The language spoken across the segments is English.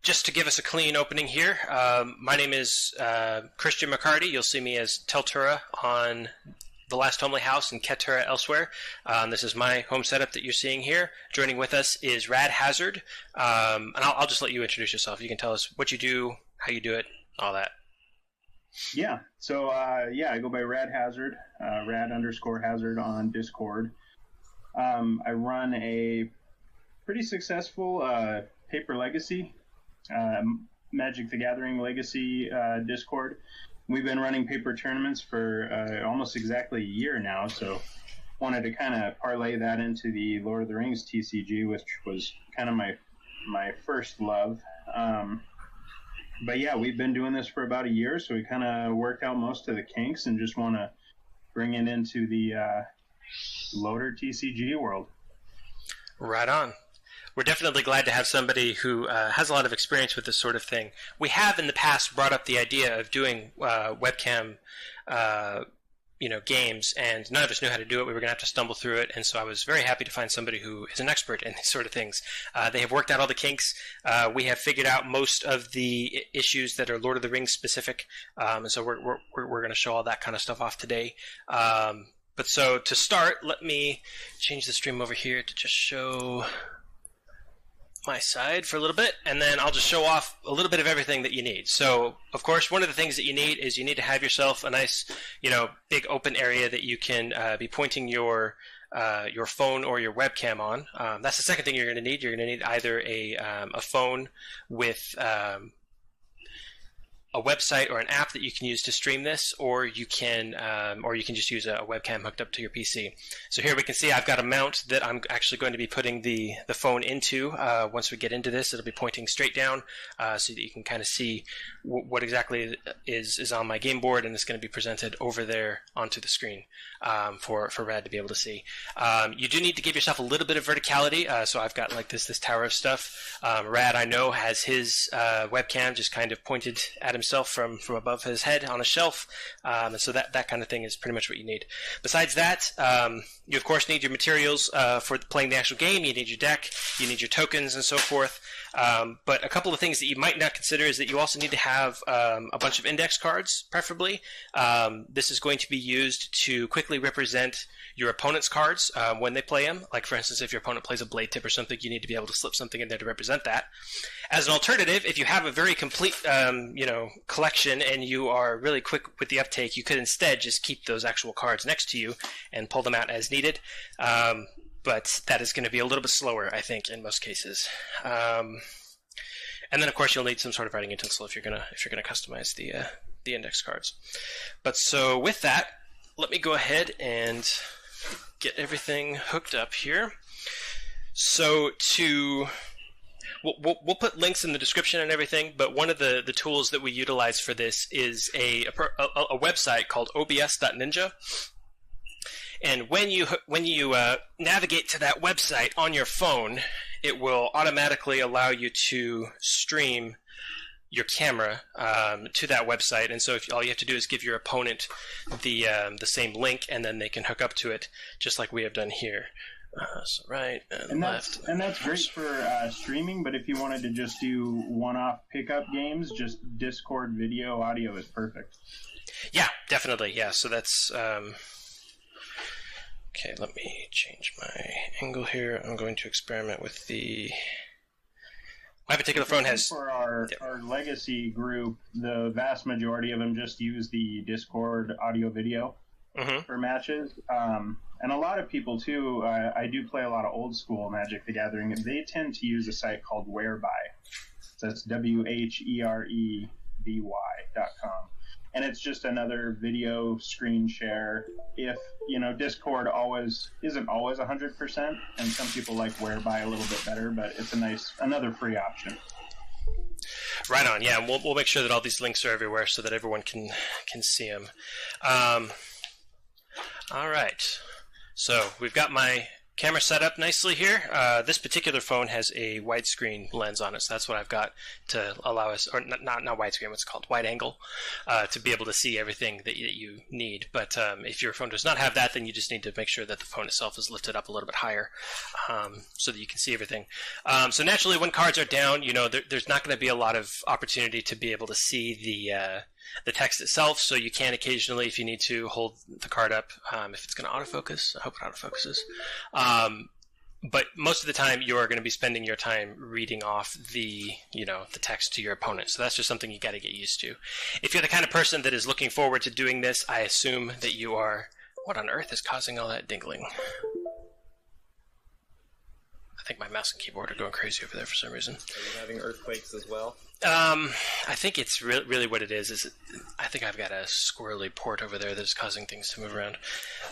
just to give us a clean opening here, my name is Christian McCarty. You'll see me as Teltura on The Last Homely House and Ketura elsewhere. This is my home setup that you're seeing here. Joining with us is Rad Hazard. And I'll just let you introduce yourself. You can tell us what you do, how you do it, all that. Yeah. So, I go by Rad Hazard, Rad_Hazard on Discord. I run a pretty successful Paper Legacy, Magic the Gathering Legacy Discord. We've been running paper tournaments for almost exactly a year now, so wanted to kind of parlay that into the Lord of the Rings TCG, which was kind of my first love. But yeah, we've been doing this for about a year, so we kind of worked out most of the kinks and just want to bring it into the LOTR-TCG world. Right on. We're definitely glad to have somebody who has a lot of experience with this sort of thing. We have in the past brought up the idea of doing webcam games, and none of us knew how to do it. We were going to have to stumble through it, and so I was very happy to find somebody who is an expert in these sort of things. They have worked out all the kinks. We have figured out most of the issues that are Lord of the Rings specific, and so we're going to show all that kind of stuff off today. But so to start, let me change the stream over here to just show my side for a little bit, and then I'll just show off a little bit of everything that you need. So, of course, one of the things that you need is you need to have yourself a nice, big open area that you can be pointing your phone or your webcam on. That's the second thing you're going to need. You're going to need either a phone with a website or an app that you can use to stream this, or you can just use a webcam hooked up to your PC. So here we can see I've got a mount that I'm actually going to be putting the phone into. Once we get into this, it'll be pointing straight down so that you can kind of see what exactly is on my game board, and it's going to be presented over there onto the screen for Rad to be able to see. You do need to give yourself a little bit of verticality. So I've got like this tower of stuff. Rad, I know, has his webcam just kind of pointed at himself from above his head on a shelf, and so that kind of thing is pretty much what you need. Besides that, you of course need your materials for playing the actual game. You need your deck, you need your tokens, and so forth. But a couple of things that you might not consider is that you also need to have a bunch of index cards, preferably. This is going to be used to quickly represent your opponent's cards when they play them. Like, for instance, if your opponent plays a blade tip or something, you need to be able to slip something in there to represent that. As an alternative, if you have a very complete collection and you are really quick with the uptake, you could instead just keep those actual cards next to you and pull them out as needed. But that is going to be a little bit slower, I think, in most cases. And then, of course, you'll need some sort of writing utensil if you're gonna customize the index cards. But so with that, let me go ahead and get everything hooked up here. So we'll put links in the description and everything, but one of the tools that we utilize for this is a website called obs.ninja. And when you navigate to that website on your phone, it will automatically allow you to stream your camera to that website. And so all you have to do is give your opponent the same link, and then they can hook up to it, just like we have done here. So right and left. That's great for streaming, but if you wanted to just do one-off pickup games, just Discord video audio is perfect. Yeah, definitely. Yeah, so that's... Okay, let me change my angle here. I'm going to experiment with my particular phone has... For our legacy group, the vast majority of them just use the Discord audio-video for matches. And a lot of people, too, I do play a lot of old-school Magic the Gathering, and they tend to use a site called Whereby. So that's WHEREBY.com. And it's just another video screen share. If, Discord isn't always 100%, and some people like Whereby a little bit better, but it's another free option. Right on, yeah. We'll make sure that all these links are everywhere so that everyone can see them. All right. So we've got my camera set up nicely here. This particular phone has a widescreen lens on it, so that's what I've got to allow us, or not widescreen, what's it called, wide angle, to be able to see everything that you need. But if your phone does not have that, then you just need to make sure that the phone itself is lifted up a little bit higher so that you can see everything. So naturally, when cards are down, there's not going to be a lot of opportunity to be able to see the text itself, so you can occasionally, if you need to, hold the card up. If it's going to autofocus, I hope it autofocuses. But most of the time, you are going to be spending your time reading off the text to your opponent. So that's just something you got to get used to. If you're the kind of person that is looking forward to doing this, I assume that you are. What on earth is causing all that dingling? I think my mouse and keyboard are going crazy over there for some reason. Are you having earthquakes as well? I think it's really what it is I think I've got a squirrely port over there that's causing things to move around.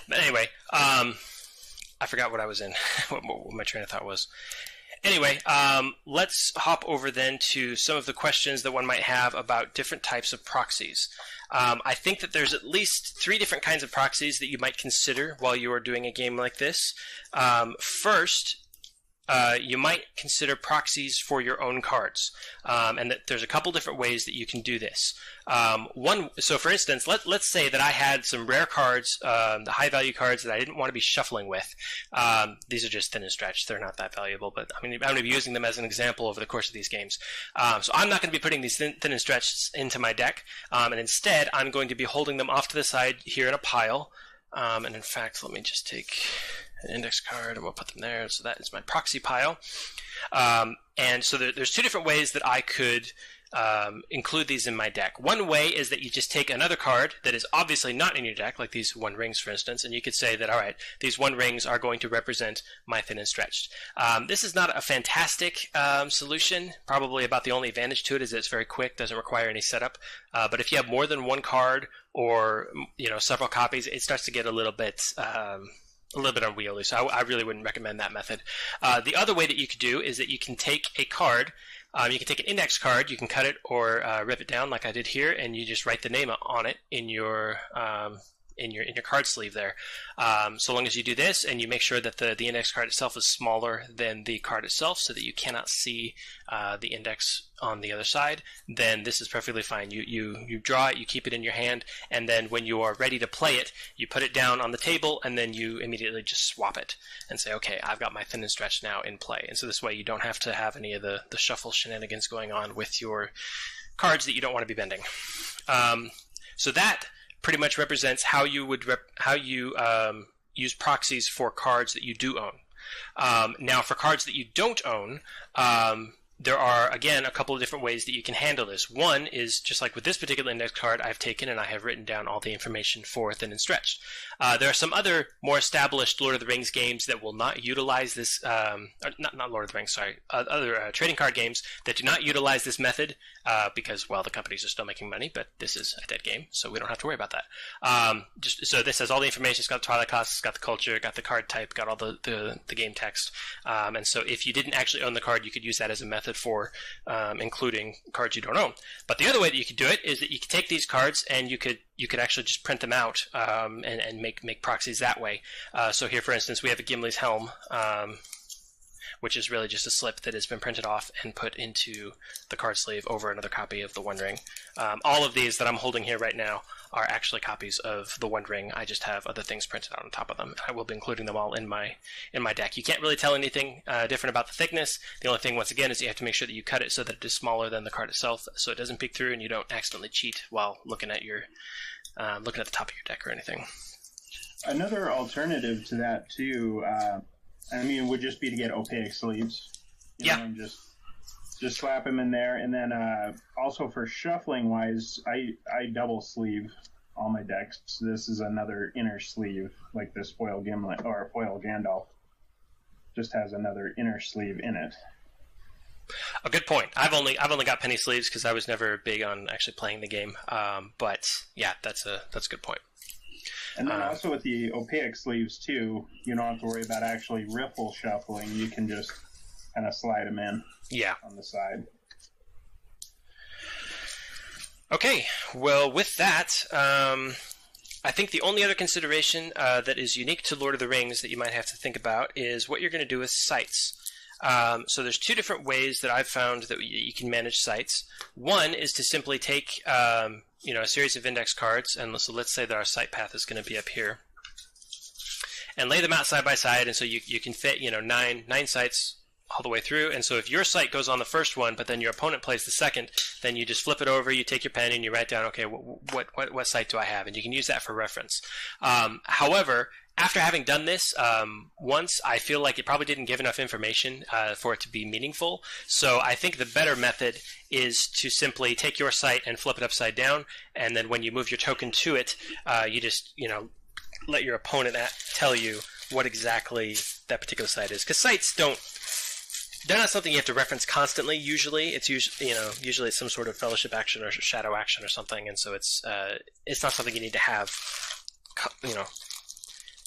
But anyway, I forgot what I was in, what my train of thought was. Anyway, let's hop over then to some of the questions that one might have about different types of proxies. I think that there's at least 3 different kinds of proxies that you might consider while you are doing a game like this. First, you might consider proxies for your own cards, and that there's a couple different ways that you can do this. So for instance, let's say that I had some rare cards, the high-value cards that I didn't want to be shuffling with. These are just thin and stretched; they're not that valuable, but I'm going to be using them as an example over the course of these games. So I'm not going to be putting these thin and stretched into my deck, and instead I'm going to be holding them off to the side here in a pile. And in fact, let me just take an index card and we'll put them there. So that is my proxy pile. And so there's 2 different ways that I could include these in my deck. One way is that you just take another card that is obviously not in your deck, like these 1 rings, for instance, and you could say that, all right, these 1 rings are going to represent my thin and stretched. This is not a fantastic solution. Probably about the only advantage to it is that it's very quick, doesn't require any setup. But if you have more than 1 card or several copies, it starts to get a little bit unwieldy, so I really wouldn't recommend that method. The other way that you could do is that you can take a card, you can take an index card, you can cut it or rip it down like I did here, and you just write the name on it in your card sleeve there. So long as you do this and you make sure that the index card itself is smaller than the card itself so that you cannot see the index on the other side, then this is perfectly fine. You draw it, you keep it in your hand, and then when you are ready to play it, you put it down on the table, and then you immediately just swap it and say, okay, I've got my thin and stretch now in play. And so this way you don't have to have any of the shuffle shenanigans going on with your cards that you don't want to be bending. So that pretty much represents how you would use proxies for cards that you do own. Now, for cards that you don't own, there are, again, a couple of different ways that you can handle this. One is, just like with this particular index card, I've taken and I have written down all the information for thin and stretched. There are some other more established Lord of the Rings games that will not utilize this, not Lord of the Rings, sorry, other trading card games that do not utilize this method because, well, the companies are still making money, but this is a dead game, so we don't have to worry about that. So this has all the information. It's got the twilight cost, it's got the culture, got the card type, got all the game text. And so if you didn't actually own the card, you could use that as a method for including cards you don't own. But the other way that you could do it is that you could take these cards and you could actually just print them out and make proxies that way. So here, for instance, we have a Gimli's helm, which is really just a slip that has been printed off and put into the card sleeve over another copy of the One Ring. All of these that I'm holding here right now are actually copies of the One Ring. I just have other things printed out on top of them. I will be including them all in my deck. You can't really tell anything different about the thickness. The only thing, once again, is you have to make sure that you cut it so that it is smaller than the card itself, so it doesn't peek through and you don't accidentally cheat while looking at the top of your deck or anything. Another alternative to that too, would just be to get opaque sleeves. And just slap them in there, and then also for shuffling wise, I double sleeve all my decks. This is another inner sleeve, like this foil Gimlet or foil Gandalf. Just has another inner sleeve in it. A good point. I've only got penny sleeves because I was never big on actually playing the game. But yeah, that's a good point. And then also with the opaque sleeves too, you don't have to worry about actually riffle shuffling. You can just kind of slide them in. Yeah. On the side. Okay. Well, with that, I think the only other consideration that is unique to Lord of the Rings that you might have to think about is what you're going to do with sites. So there's two different ways that I've found that you can manage sites. One is to simply take a series of index cards, and so let's say that our site path is going to be up here, and lay them out side by side, and so you can fit nine sites all the way through. And so if your site goes on the first one, but then your opponent plays the second, then you just flip it over, you take your pen, and you write down, okay, what site do I have? And you can use that for reference. However, after having done this once, I feel like it probably didn't give enough information for it to be meaningful. So I think the better method is to simply take your site and flip it upside down, and then when you move your token to it, you just let your opponent tell you what exactly that particular site is. Because sites they're not something you have to reference constantly. Usually it's usually it's some sort of fellowship action or shadow action or something, and so it's not something you need to have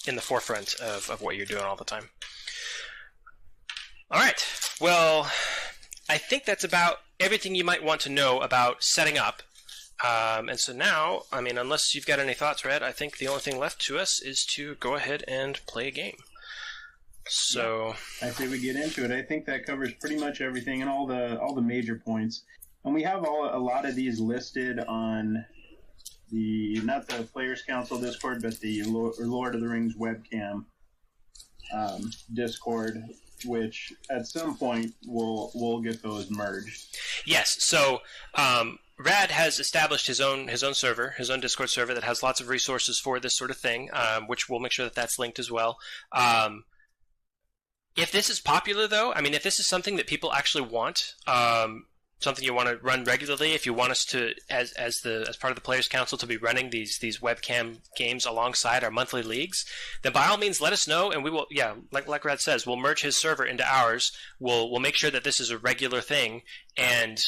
in the forefront of what you're doing all the time. All right. Well, I think that's about everything you might want to know about setting up. And so now, unless you've got any thoughts, Red, I think the only thing left to us is to go ahead and play a game. So I say we get into it. I think that covers pretty much everything and all the major points. And we have a lot of these listed on not the Players Council Discord, but the Lord of the Rings webcam Discord, which at some point we'll get those merged. Yes. So Rad has established his own server, his own Discord server that has lots of resources for this sort of thing, which we'll make sure that that's linked as well. If this is popular, though, if this is something that people actually want, something you want to run regularly, if you want us to, as part of the Players Council, to be running these webcam games alongside our monthly leagues, then by all means let us know, and we will, like Rad says, we'll merge his server into ours. We'll make sure that this is a regular thing, and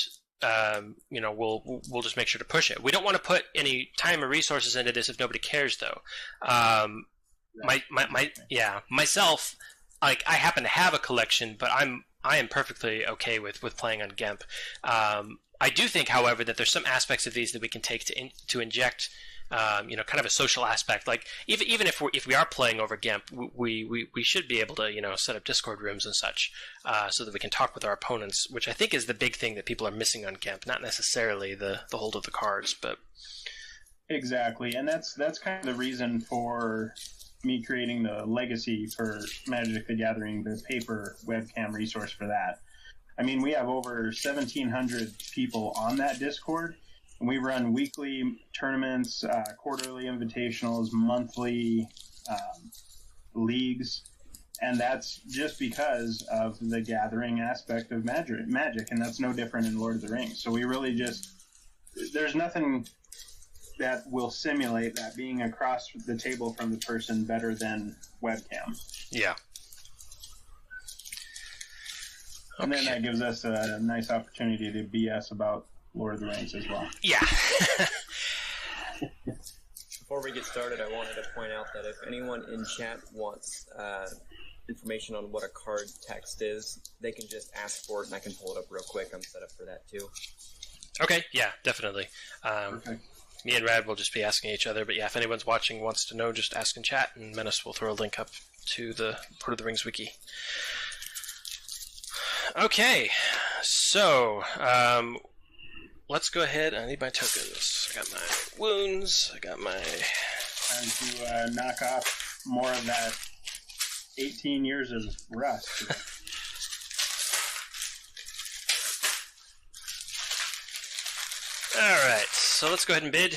we'll just make sure to push it. We don't want to put any time or resources into this if nobody cares, though. Myself. I happen to have a collection, but I am perfectly okay with playing on GEMP. I do think, however, that there's some aspects of these that we can take to inject, kind of a social aspect. Like even if we are playing over GEMP, we should be able to set up Discord rooms and such, so that we can talk with our opponents, which I think is the big thing that people are missing on GEMP. Not necessarily the hold of the cards, but exactly, and that's kind of the reason for me creating the legacy for Magic the Gathering, the paper webcam resource for that. We have over 1,700 people on that Discord, and we run weekly tournaments, quarterly invitationals, monthly leagues, and that's just because of the gathering aspect of Magic, and that's no different in Lord of the Rings. So we really there's nothing that will simulate that being across the table from the person better than webcam. Yeah. And then that gives us a nice opportunity to BS about Lord of the Rings as well. Yeah. Before we get started, I wanted to point out that if anyone in chat wants information on what a card text is, they can just ask for it, and I can pull it up real quick. I'm set up for that, too. Okay, yeah, definitely. Okay. Me and Rad will just be asking each other, but yeah, if anyone's watching wants to know, just ask in chat, and Menace will throw a link up to the Lord of the Rings wiki. Okay, so let's go ahead. I need my tokens. I got my wounds. I got my... Time to knock off more of that 18 years of rust. Alright, so let's go ahead and bid.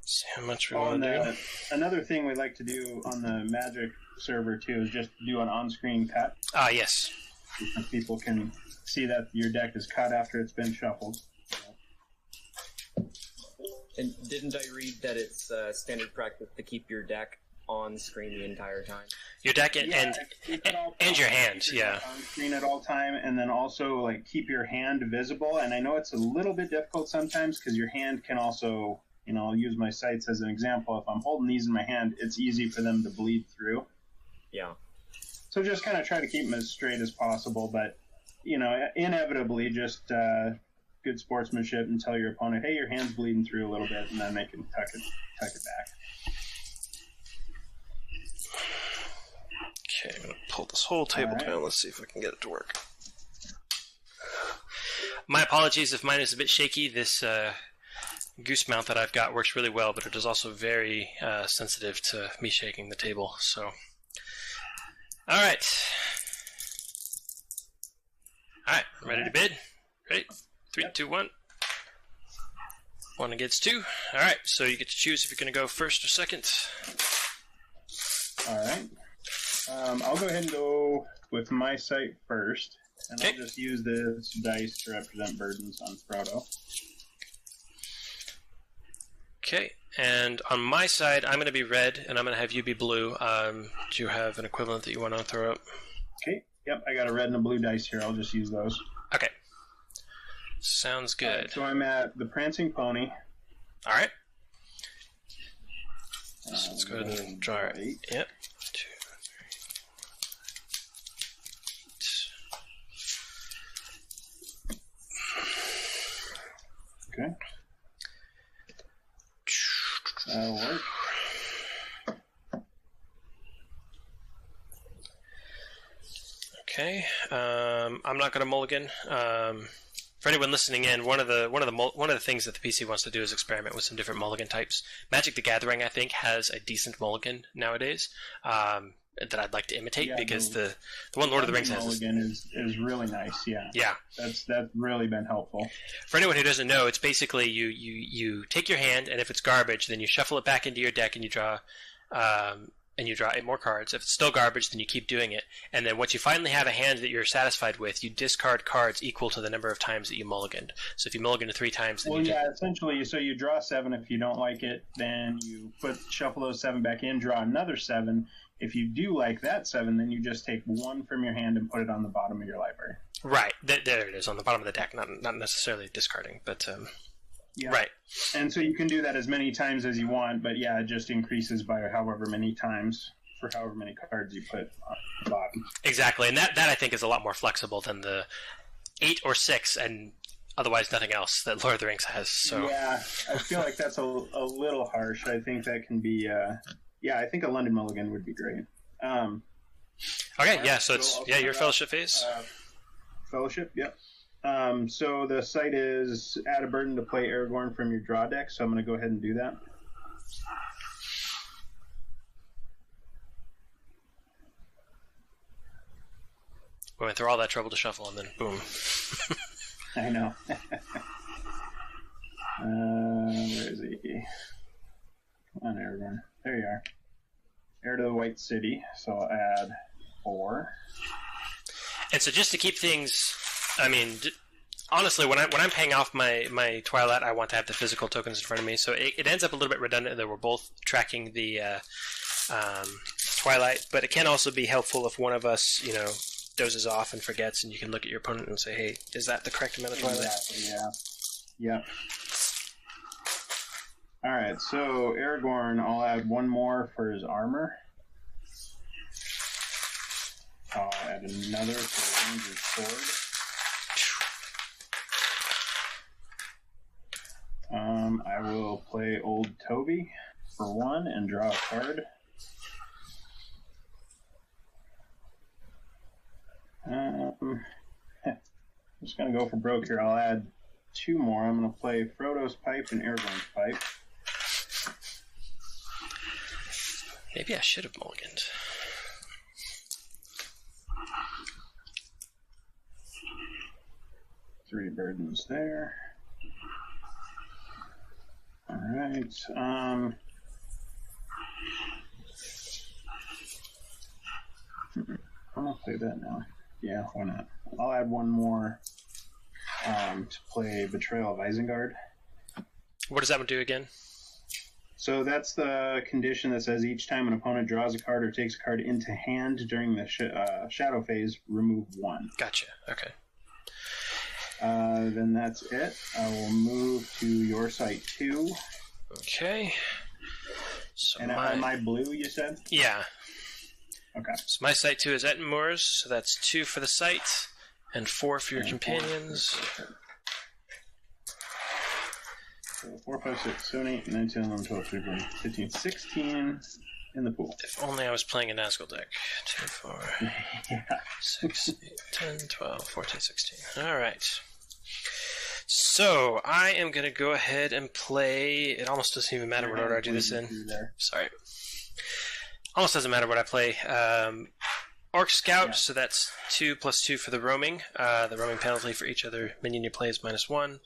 See how much we want to do. Another thing we like to do on the Magic server, too, is just do an on-screen cut. Yes. So people can see that your deck is cut after it's been shuffled. And didn't I read that it's standard practice to keep your deck on screen the entire time? Your deck and your hand, yeah. On screen at all time, and then also keep your hand visible. And I know it's a little bit difficult sometimes because your hand can also, I'll use my sights as an example. If I'm holding these in my hand, it's easy for them to bleed through. Yeah. So just kind of try to keep them as straight as possible, but inevitably just good sportsmanship and tell your opponent, hey, your hand's bleeding through a little bit, and then they can tuck it back. Okay, I'm going to pull this whole table down. Let's see if I can get it to work. My apologies if mine is a bit shaky. This goose mount that I've got works really well, but it is also very sensitive to me shaking the table. So, all right, ready to bid? Ready? 3, 2, 1. 1 against 2. All right, so you get to choose if you're going to go first or second. All right. I'll go ahead and go with my site first, and I'll just use this dice to represent burdens on Frodo. Okay, and on my side, I'm going to be red, and I'm going to have you be blue. Do you have an equivalent that you want to throw up? Okay, yep, I got a red and a blue dice here. I'll just use those. Okay. Sounds good. Right, so I'm at the Prancing Pony. All right. So let's go ahead and draw it. Yep. 2, 3. Okay. That'll work. Okay. I'm not going to mulligan. For anyone listening in, one of the things that the PC wants to do is experiment with some different mulligan types. Magic the Gathering, I think, has a decent mulligan nowadays that I'd like to imitate, because the one Lord of the Rings has mulligan is really nice. Yeah. Yeah. That's really been helpful. For anyone who doesn't know, it's basically you take your hand, and if it's garbage, then you shuffle it back into your deck, and you draw 8 more cards. If it's still garbage, then you keep doing it. And then once you finally have a hand that you're satisfied with, you discard cards equal to the number of times that you mulliganed. So if you mulliganed 3 times, then essentially, so you draw 7. If you don't like it, then you shuffle those 7 back in, draw another 7. If you do like that 7, then you just take 1 from your hand and put it on the bottom of your library. Right. There it is, on the bottom of the deck. Not necessarily discarding, but... Yeah. Right. And so you can do that as many times as you want, but yeah, it just increases by however many times for however many cards you put on the bottom. Exactly, and that I think is a lot more flexible than the 8 or 6 and otherwise nothing else that Lord of the Rings has. So yeah, I feel like that's a little harsh. I think that can be I think a London mulligan would be great. Okay, yeah, so it's your fellowship phase. Fellowship, yep. So the site is add a burden to play Aragorn from your draw deck, so I'm going to go ahead and do that. We went through all that trouble to shuffle, and then boom. I know. Where is he? Come on, Aragorn. There you are. Heir to the White City, so I'll add 4. And so just to keep things... I mean, honestly, when I'm paying off my Twilight, I want to have the physical tokens in front of me. So it ends up a little bit redundant that we're both tracking the Twilight, but it can also be helpful if one of us, dozes off and forgets, and you can look at your opponent and say, "Hey, is that the correct amount of Twilight?" Exactly. Yeah. Yep. All right. So Aragorn, I'll add 1 more for his armor. I'll add another for Ranger's sword. I will play Old Toby for 1 and draw a card. I'm just going to go for broke here. I'll add 2 more. I'm going to play Frodo's Pipe and Aragorn's Pipe. Maybe I should have mulliganed. Three burdens there. All right. I'm gonna play that now. Yeah, why not? I'll add 1 more to play Betrayal of Isengard. What does that one do again? So that's the condition that says each time an opponent draws a card or takes a card into hand during the shadow phase, remove 1. Gotcha. Okay. Then that's it. I will move to your site 2. Okay. So and am I blue, you said? Yeah. Okay. So my site 2 is Ettenmoor's, so that's 2 for the site and 4 for your companions. So 4, 5, 6, 7, 8, 9, 10, 11, 12, 13, 15, 16 in the pool. If only I was playing a Nazgul deck. 2, 4, 6, 8, 10, 12, 14, 16. All right. So I am going to go ahead and play. It almost doesn't even matter what order I do this in. Sorry. Almost doesn't matter what I play. Orc Scout, so that's 2 + 2 for the roaming. The roaming penalty for each other minion you play is -1.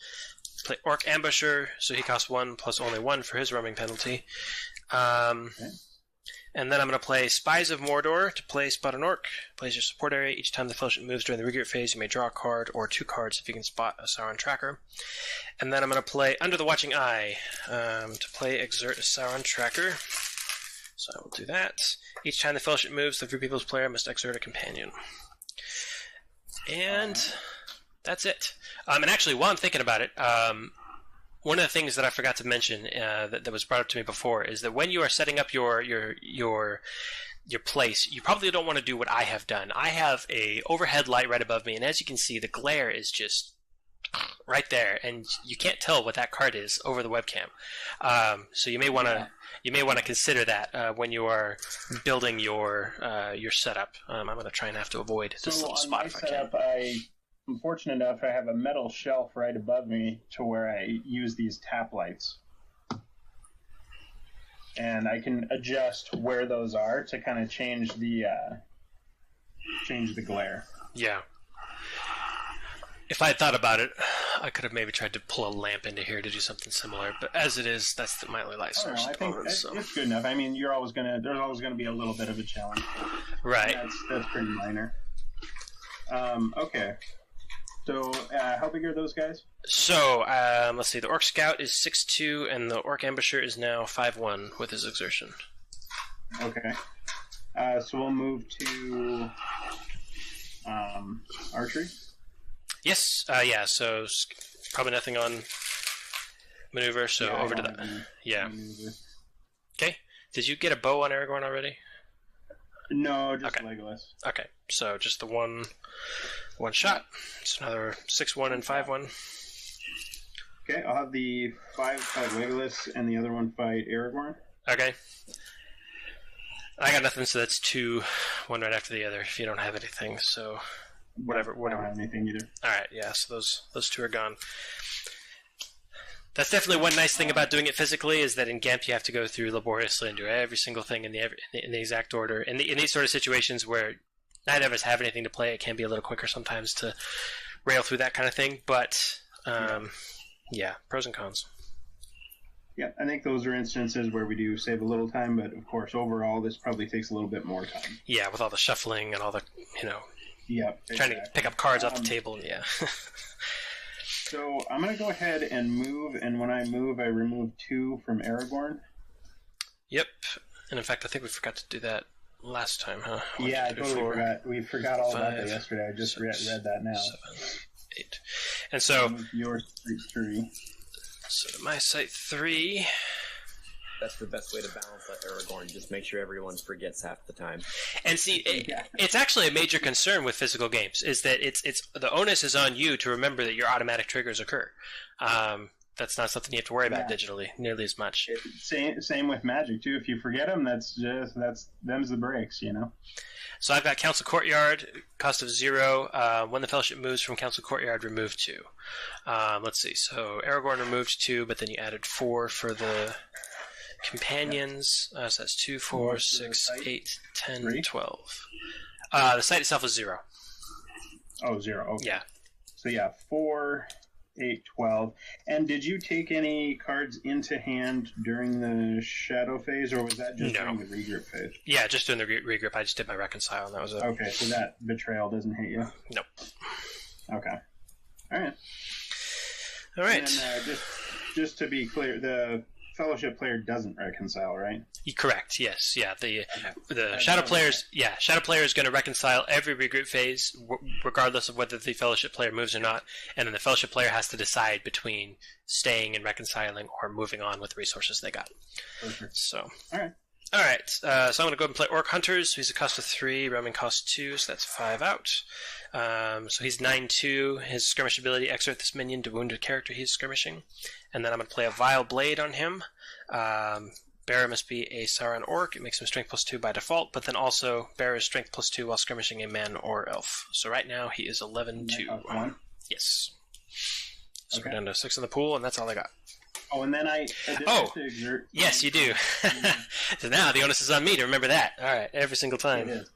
Play Orc Ambusher, so he costs 1 + only 1 for his roaming penalty. And then I'm going to play Spies of Mordor to play Spot an Orc. Plays your support area. Each time the Fellowship moves during the regroup phase, you may draw a card or 2 cards if you can spot a Sauron tracker. And then I'm going to play Under the Watching Eye to play Exert a Sauron tracker. So I will do that. Each time the Fellowship moves, the Free People's player must exert a companion. And that's it. And actually, while I'm thinking about it, one of the things that I forgot to mention that was brought up to me before is that when you are setting up your place, you probably don't want to do what I have done. I have a overhead light right above me, and as you can see, the glare is just right there, and you can't tell what that card is over the webcam. So you may want to consider that when you are building your setup. I'm going to try and have to avoid this little spot if I can. I'm fortunate enough I have a metal shelf right above me to where I use these tap lights. And I can adjust where those are to kind of change the glare. Yeah. If I had thought about it, I could have maybe tried to pull a lamp into here to do something similar. But as it is, that's my only light source. I think it's good enough. I mean, there's always gonna be a little bit of a challenge. Right. That's pretty minor. Okay. So, how big are those guys? So, let's see. The Orc Scout is 6'2", and the Orc Ambusher is now 5'1" with his exertion. Okay. So we'll move to archery. Yes. Yeah. So probably nothing on maneuver. So over to that. Yeah. Maneuver. Okay. Did you get a bow on Aragorn already? No, just Legolas. Okay. So just the one shot. It's another 6-1 and 5-1. Okay, I'll have the 5 fight Legolas and the other one fight Aragorn. Okay. I got nothing, so that's 2, one right after the other. If you don't have anything, so whatever. I don't have anything either. All right, yeah. So those 2 are gone. That's definitely one nice thing about doing it physically is that in GAMP you have to go through laboriously and do every single thing in the exact order. In these sort of situations where neither of us have anything to play, it can be a little quicker sometimes to rail through that kind of thing. But yeah, pros and cons. Yeah, I think those are instances where we do save a little time, but of course, overall, this probably takes a little bit more time. Yeah, with all the shuffling and all the, yeah, trying to pick up cards off the table. Yeah. So I'm going to go ahead and move, and when I move, I remove 2 from Aragorn. Yep, and in fact, I think we forgot to do that last time, huh? Yeah, I totally forgot. We forgot all about that yesterday. I just read that now. 7, 8. And so... Your site 3. So my site 3... That's the best way to balance that Aragorn. Just make sure everyone forgets half the time. And see, it's actually a major concern with physical games, is that it's the onus is on you to remember that your automatic triggers occur. That's not something you have to worry about digitally nearly as much. Same with Magic too. If you forget them, them's the breaks, So I've got Council Courtyard, cost of 0. When the Fellowship moves from Council Courtyard, remove 2. Let's see. So Aragorn removed 2, but then you added 4 for the companions. So that's 2, 4, 6, 8, 10, 3? 12. The site itself is 0. Oh, 0. Okay. Yeah. So yeah, 4, 8, 12. And did you take any cards into hand during the shadow phase, or was that just during the regroup phase? Yeah, just during the regroup. I just did my reconcile, and that was it. Okay, so that betrayal doesn't hit you? Nope. Okay. All right. All right. And just to be clear, the Fellowship player doesn't reconcile, right? Correct. Yes. Yeah. The shadow players. Yeah, shadow player is going to reconcile every regroup phase, regardless of whether the Fellowship player moves or not, and then the Fellowship player has to decide between staying and reconciling or moving on with the resources they got. Perfect. So. All right. All right, so I'm going to go ahead and play Orc Hunters. He's a cost of 3, roaming cost 2, so that's 5 out. So he's 9/2. His skirmish ability, exert this minion to wound a character he's skirmishing. And then I'm going to play a Vile Blade on him. Bearer must be a Sauron Orc. It makes him strength +2 by default, but then also Bearer is strength +2 while skirmishing a man or elf. So right now he is 11/2. Yes. So we're down to 6 in the pool, and that's all I got. Oh, and then I have to exert. Yes, you do. So now the onus is on me to remember that. All right, every single time. It is.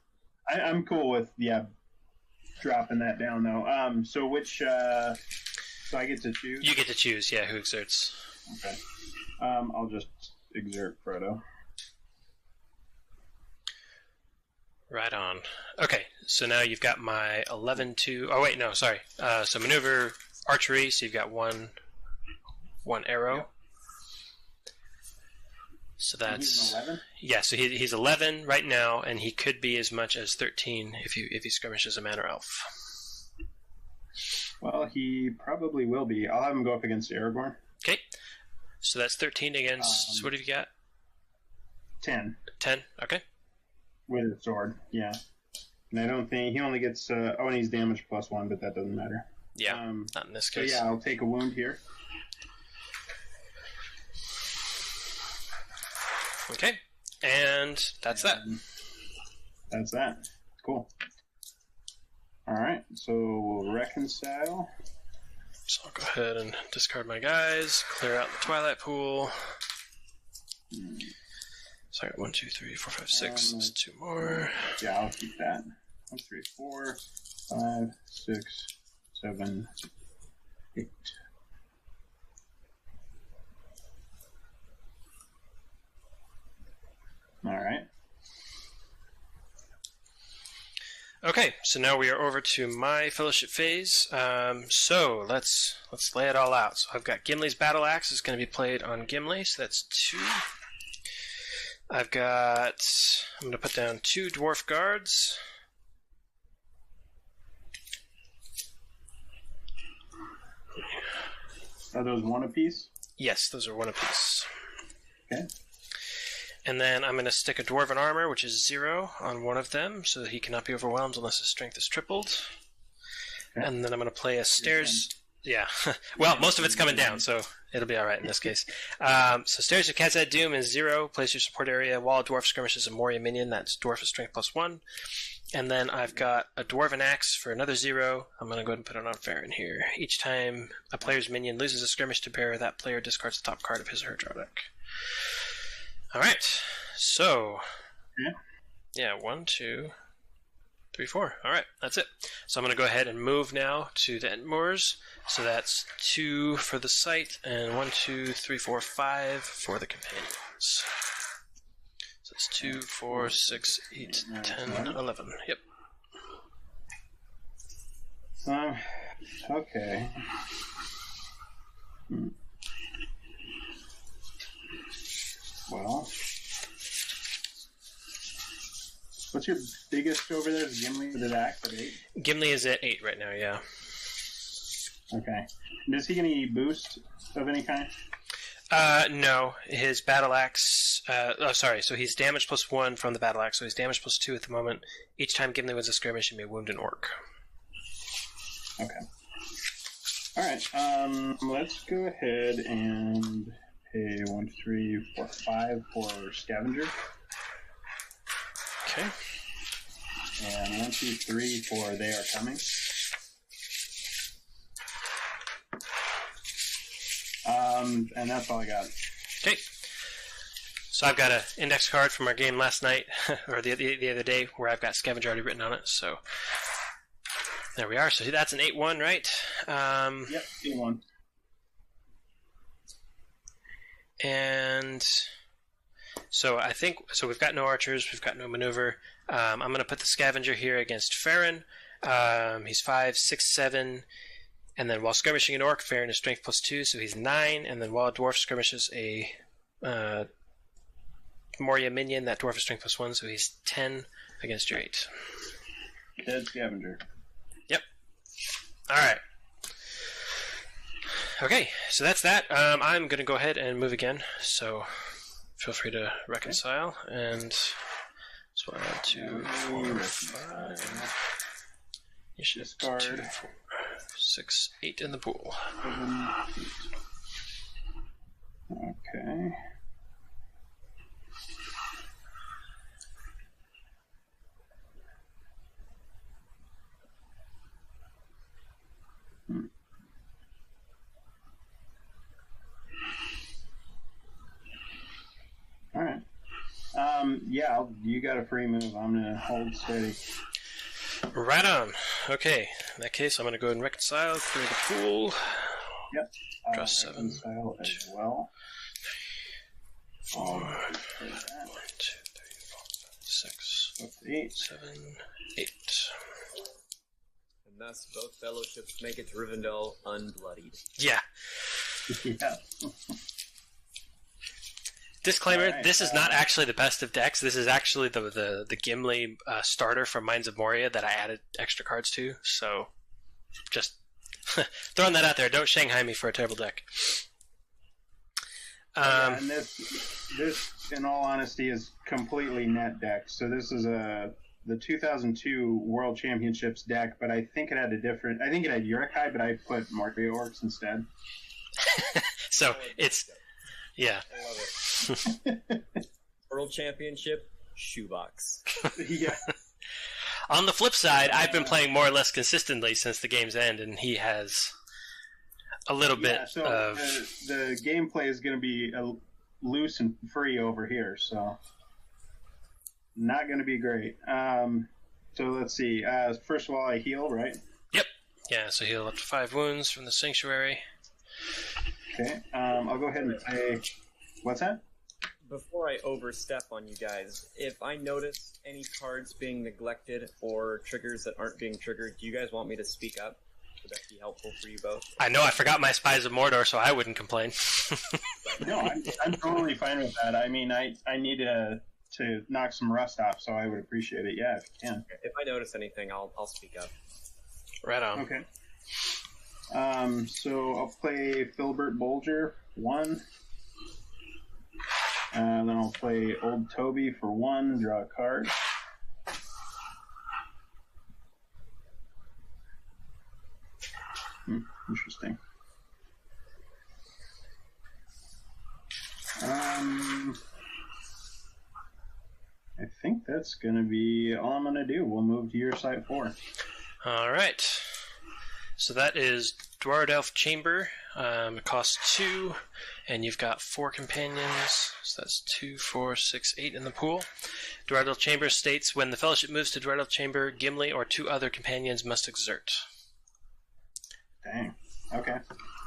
I'm cool with dropping that down though. So which? So I get to choose. You get to choose. Yeah, who exerts? Okay. I'll just exert Frodo. Right on. Okay, so now you've got my 11/2. Oh wait, no, sorry. So maneuver archery. So you've got one arrow. Yep. So that's 11? Yeah. So he's 11 right now, and he could be as much as 13 if he skirmishes a man or elf. Well, he probably will be. I'll have him go up against Aragorn. Okay. So that's 13 against. So what have you got? 10. 10. Okay. With a sword, yeah. And I don't think he only gets. And he's damage +1, but that doesn't matter. Yeah. Not in this case. So yeah, I'll take a wound here. Okay, and that's that. That's that. Cool. All right, so we'll reconcile. So I'll go ahead and discard my guys, clear out the Twilight Pool. So I got 1, 2, 3, 4, 5, 6. That's 2 more. Yeah, I'll keep that. 1, 3, 4, 5, 6, 7, 8. All right. Okay, so now we are over to my fellowship phase. So let's lay it all out. So I've got Gimli's Battle Axe is going to be played on Gimli, so that's 2. I'm going to put down 2 Dwarf Guards. Are those one apiece? Yes, those are 1 apiece. Okay. And then I'm going to stick a Dwarven Armor, which is 0, on one of them, so that he cannot be overwhelmed unless his strength is tripled. Okay. And then I'm going to play a Stairs... Yeah. Well, most of it's coming down, so it'll be alright in this case. So Stairs of Khazad Doom is 0. Place your support area. While a Dwarf skirmishes a Moria minion, that's Dwarf is strength +1. And then I've got a Dwarven Axe for another 0. I'm going to go ahead and put it on Farron here. Each time a player's minion loses a skirmish to bearer, that player discards the top card of his or her draw deck. Alright, so... Yeah, 1, 2, 3, 4. Alright, that's it. So I'm going to go ahead and move now to the Entmoors. So that's 2 for the site, and 1, 2, 3, 4, 5 for the companions. So it's 2, 4, 6, 8, 10, 11. Yep. Okay. Well, what's your biggest over there? Is Gimli with his axe at 8? Gimli is at 8 right now, yeah. Okay. Does he get any boost of any kind? No. His battle axe... so he's damage +1 from the battle axe, so he's damage +2 at the moment. Each time Gimli wins a skirmish, he may wound an orc. Okay. Alright, let's go ahead and pay 1, 2, 3, 4, 5 for Scavenger. Okay. And 1, 2, 3 for They Are Coming. And that's all I got. Okay. So I've got an index card from our game last night, or the other day, where I've got Scavenger already written on it, so... There we are. So that's an 8-1, right? Yep, 8-1. And so I think... So we've got no archers, we've got no maneuver. I'm going to put the Scavenger here against Farron. He's 5, 6, 7... And then while skirmishing an orc, Farron is strength +2, so he's 9. And then while a dwarf skirmishes a Moria minion, that dwarf is strength +1, so he's 10 against your 8. Dead Scavenger. Yep. Alright. Okay, so that's that. I'm going to go ahead and move again, so feel free to reconcile. And so 1, 2, 4, 5. You should discard 2, 4, 6, 8 in the pool. 7, 8. Okay. All right. Yeah, you got a free move. I'm going to hold steady. Right on. Okay. In that case, I'm going to go ahead and reconcile, clear the pool. Yep. Draw 7. Reconcile as well. 4, 1, 2, 3, 4, 5, 6, 8. 7, 8. And thus, both fellowships make it to Rivendell unbloodied. Yeah. Yeah. Disclaimer, Right, this is not actually the best of decks. This is actually the Gimli starter from Mines of Moria that I added extra cards to. So, just throwing that out there. Don't Shanghai me for a terrible deck. Yeah, and this, in all honesty, is completely net deck. So this is the 2002 World Championships deck, but I think it had I think it had Uruk-hai, but I put Mario Orcs instead. So it's, yeah. I love it. World Championship, shoebox. Yeah. On the flip side, I've been playing more or less consistently since the game's end, and he has a little bit so of... the gameplay is going to be loose and free over here, so not going to be great. So let's see. First of all, I heal, right? Yep. Yeah, so heal up to 5 wounds from the Sanctuary. Okay. I'll go ahead and play... What's that? Before I overstep on you guys, if I notice any cards being neglected or triggers that aren't being triggered, do you guys want me to speak up? Would that be helpful for you both? I know I forgot my Spies of Mordor, so I wouldn't complain. No, I'm totally fine with that. I mean, I need to knock some rust off, so I would appreciate it. Yeah, if you can. If I notice anything, I'll speak up. Right on. Okay. So I'll play Filbert Bolger 1. Then I'll play Old Toby for 1, draw a card. Interesting. I think that's going to be all I'm going to do. We'll move to your site 4. All right. So that is Dwardelf Chamber. It costs 2, and you've got 4 companions. So that's 2, 4, 6, 8 in the pool. Dwardelf Chamber states, when the Fellowship moves to Dwardelf Chamber, Gimli or 2 other companions must exert. Dang. Okay.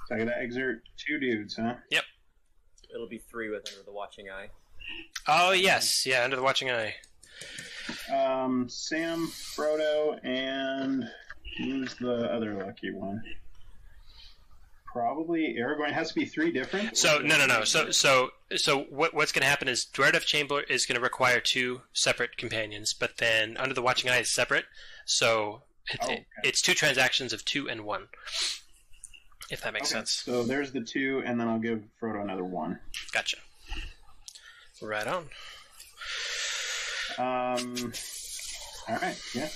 So I got to exert 2 dudes, huh? Yep. It'll be 3 with Under the Watching Eye. Oh, yes. Yeah, Under the Watching Eye. Sam, Frodo, and who's the other lucky one? Probably Aragorn. It has to be 3 different? So, no. So what's going to happen is Dwardelf Chamber is going to require 2 separate companions, but then Under the Watching Eye is separate. So it's 2 transactions of 2 and 1, if that makes sense. So there's the 2, and then I'll give Frodo another 1. Gotcha. Right on. All right, yeah.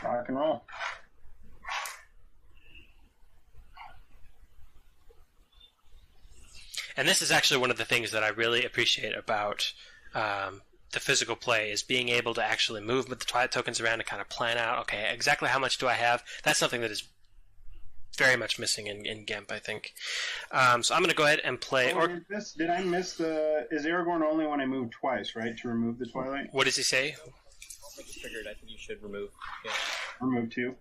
Rock and roll. And this is actually one of the things that I really appreciate about the physical play, is being able to actually move with the Twilight tokens around and kind of plan out, okay, exactly how much do I have? That's something that is very much missing in GIMP, I think. So I'm going to go ahead and play... Did I miss the... Is Aragorn only when I move twice, right, to remove the Twilight? What does he say? I figured I think you should remove. Yeah. Remove 2.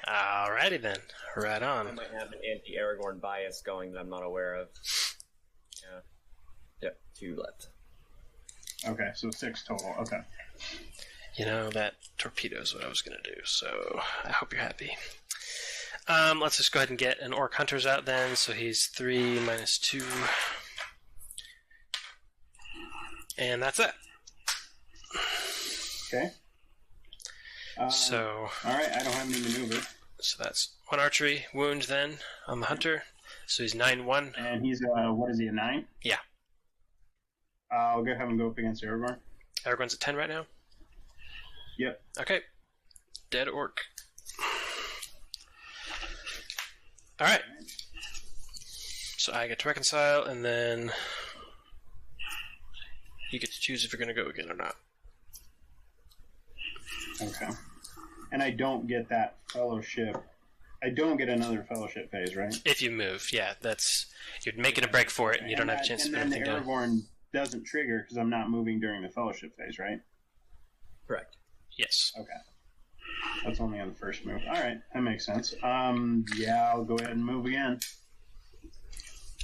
Alrighty then. Right on. I might have an anti-Aragorn bias going that I'm not aware of. Yeah. Yep, 2 left. Okay, so 6 total. Okay. You know, that torpedo is what I was going to do, so I hope you're happy. Let's just go ahead and get an Orc Hunters out then. So he's 3 minus 2. And that's it. Okay. So... Alright, I don't have any maneuver. So that's 1 archery wound then on the Hunter. So he's 9-1. And he's, what is he, a 9? Yeah. I'll go have him go up against Aragorn. Aragorn's at 10 right now? Yep. Okay. Dead orc. Alright. So I get to reconcile, and then you get to choose if you're going to go again or not. Okay. And I don't get that fellowship. I don't get another fellowship phase, right? If you move, yeah. You're making a break for it, and you don't have a chance to put anything down. And then the Aragorn doesn't trigger because I'm not moving during the fellowship phase, right? Correct. Yes. Okay. That's only on the first move. All right, that makes sense. Yeah, I'll go ahead and move again.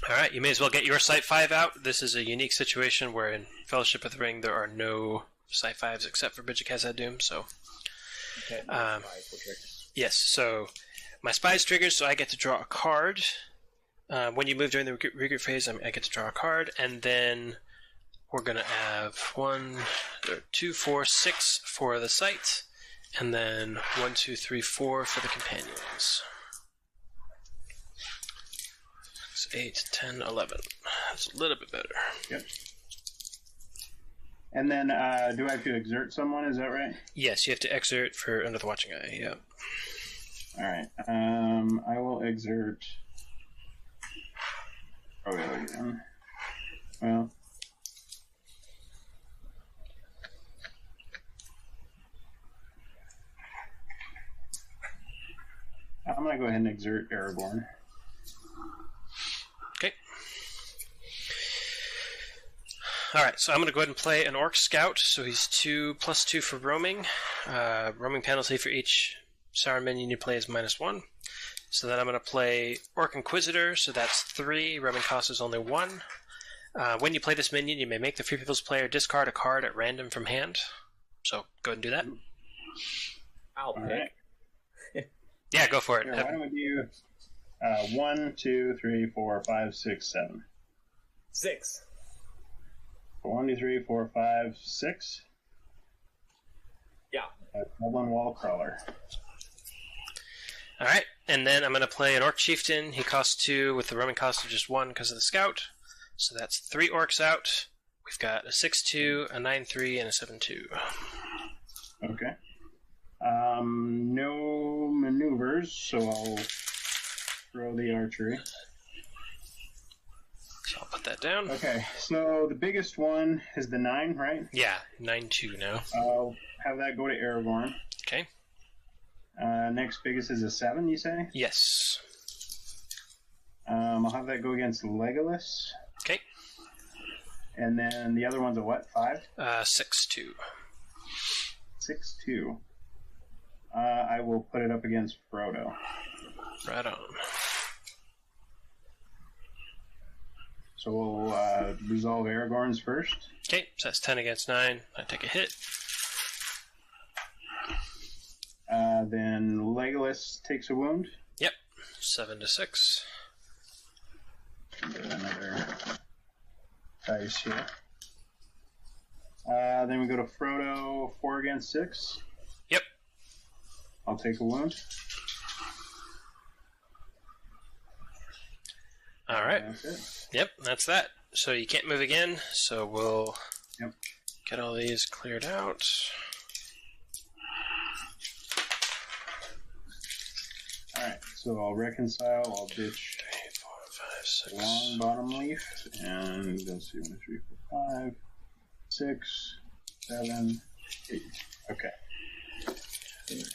All right, you may as well get your Sight 5 out. This is a unique situation where in Fellowship of the Ring there are no Sight 5s except for Bridge of Khazad-dûm, so... Okay, yes, so my Spies triggers, so I get to draw a card. When you move during the regroup phase, I get to draw a card, and then we're going to have 2, 4, 6 for the Sight, and then 1, 2, 3, 4 for the companions. 8, 10, 11. That's a little bit better. Yep. And then, do I have to exert someone? Is that right? Yes, you have to exert for Under the Watching Eye, yeah. Alright. I will exert... Oh, yeah, again. Well... I'm going to go ahead and exert Aragorn. Okay. Alright, so I'm going to go ahead and play an Orc Scout. So he's 2+2 for roaming. Roaming penalty for each Sauron minion you play is -1. So then I'm going to play Orc Inquisitor, so that's 3. Roaming cost is only 1. When you play this minion, you may make the Free People's player discard a card at random from hand. So go ahead and do that. I'll pick. Right. Yeah, go for it. Here, why don't we do 1, 2, 3, 4, 5, 6, 7. 6. 1, 2, 3, 4, 5, 6. Yeah. Goblin Wall Crawler. Alright, and then I'm going to play an Orc Chieftain. He costs 2 with the roaming cost of just 1 because of the Scout. So that's 3 Orcs out. We've got a 6-2, a 9-3, and a 7-2. Okay. No maneuvers, so I'll throw the archery. So I'll put that down. Okay, so the biggest one is the 9, right? Yeah, 9-2 now. I'll have that go to Aragorn. Okay. Next biggest is a 7, you say? Yes. I'll have that go against Legolas. Okay. And then the other one's a what, 5? 6-2. 6-2. I will put it up against Frodo. Right on. So we'll resolve Aragorn's first. Okay, so that's 10 against 9. I take a hit. Then Legolas takes a wound. Yep, 7-6. Get another dice here. Then we go to Frodo, 4 against 6. Yep. I'll take a wound. Alright. That's it. Yep, that's that. So you can't move again, so we'll get all these cleared out. Alright, so I'll reconcile, I'll ditch 3, 4, 5, 6. long bottom leaf, and let's see, 1, 3, 4, 5, 6, 7, 8. Okay. 3, 4,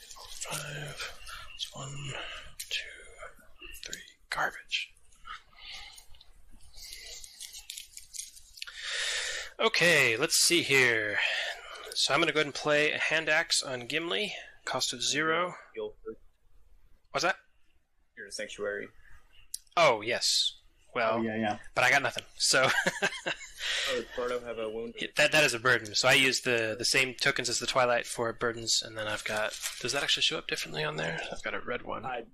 5. It's 1, 2, 3. Garbage. Okay, let's see here. So I'm going to go ahead and play a hand axe on Gimli. Cost of 0. What's that? You're a sanctuary. Oh, yes. Well, yeah. But I got nothing, so... Oh, does Frodo have a wound? That is a burden. So I use the same tokens as the Twilight for burdens, and then I've got... Does that actually show up differently on there? I've got a red one. I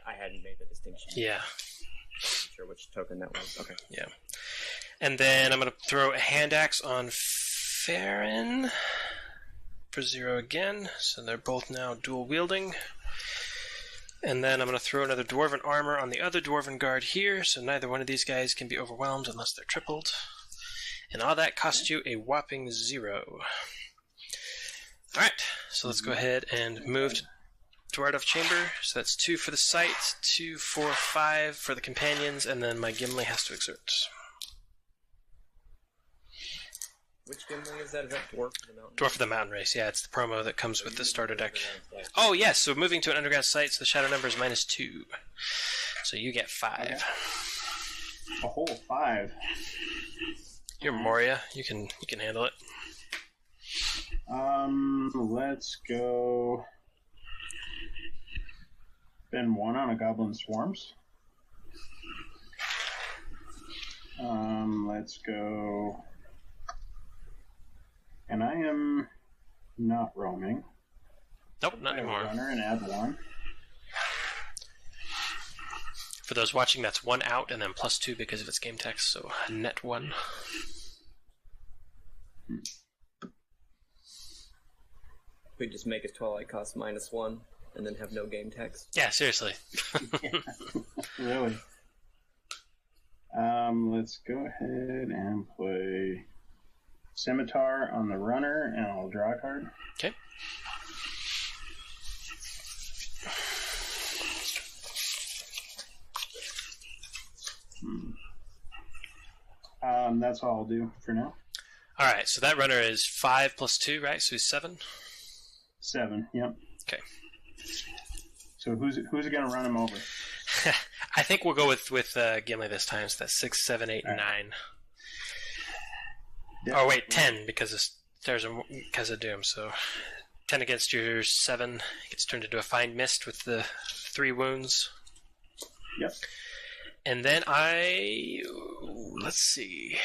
hadn't made the distinction. Yeah. Not sure which token that was. Okay. Yeah. And then I'm going to throw a hand axe on Farron for 0 again. So they're both now dual wielding. And then I'm going to throw another Dwarven Armor on the other Dwarven Guard here, so neither one of these guys can be overwhelmed unless they're tripled. And all that costs you a whopping 0. Alright, so let's go ahead and move to Art of Chamber. So that's 2 for the site, 2, 4, 5 for the companions, and then my Gimli has to exert. Which Gimli is that? Is that Dwarf of the Mountain? Dwarf of the Mountain Race, yeah, it's the promo that comes with the starter deck. Oh, yes, so moving to an underground site, so the shadow number is -2. So you get 5. Okay. A whole 5. You're Moria, you can handle it. Let's go. Spend 1 on a Goblin Swarms. Let's go. And I am not roaming. Nope, not anymore. Runner and add 1. For those watching, that's 1 out and then +2 because of its game text, so net 1. We just make his Twilight cost -1 and then have no game text. Yeah, seriously. Really? Let's go ahead and play Scimitar on the runner, and I'll draw a card. Okay. That's all I'll do for now. Alright, so that runner is 5 + 2, right? So he's 7? 7, yep. Okay. So who's going to run him over? I think we'll go with Gimli this time, so that's 6, 7, 8, and 9. Yeah. Oh, wait, 10 because of Doom, so 10 against your 7 gets turned into a Find Mist with the 3 wounds. Yep. And then let's see.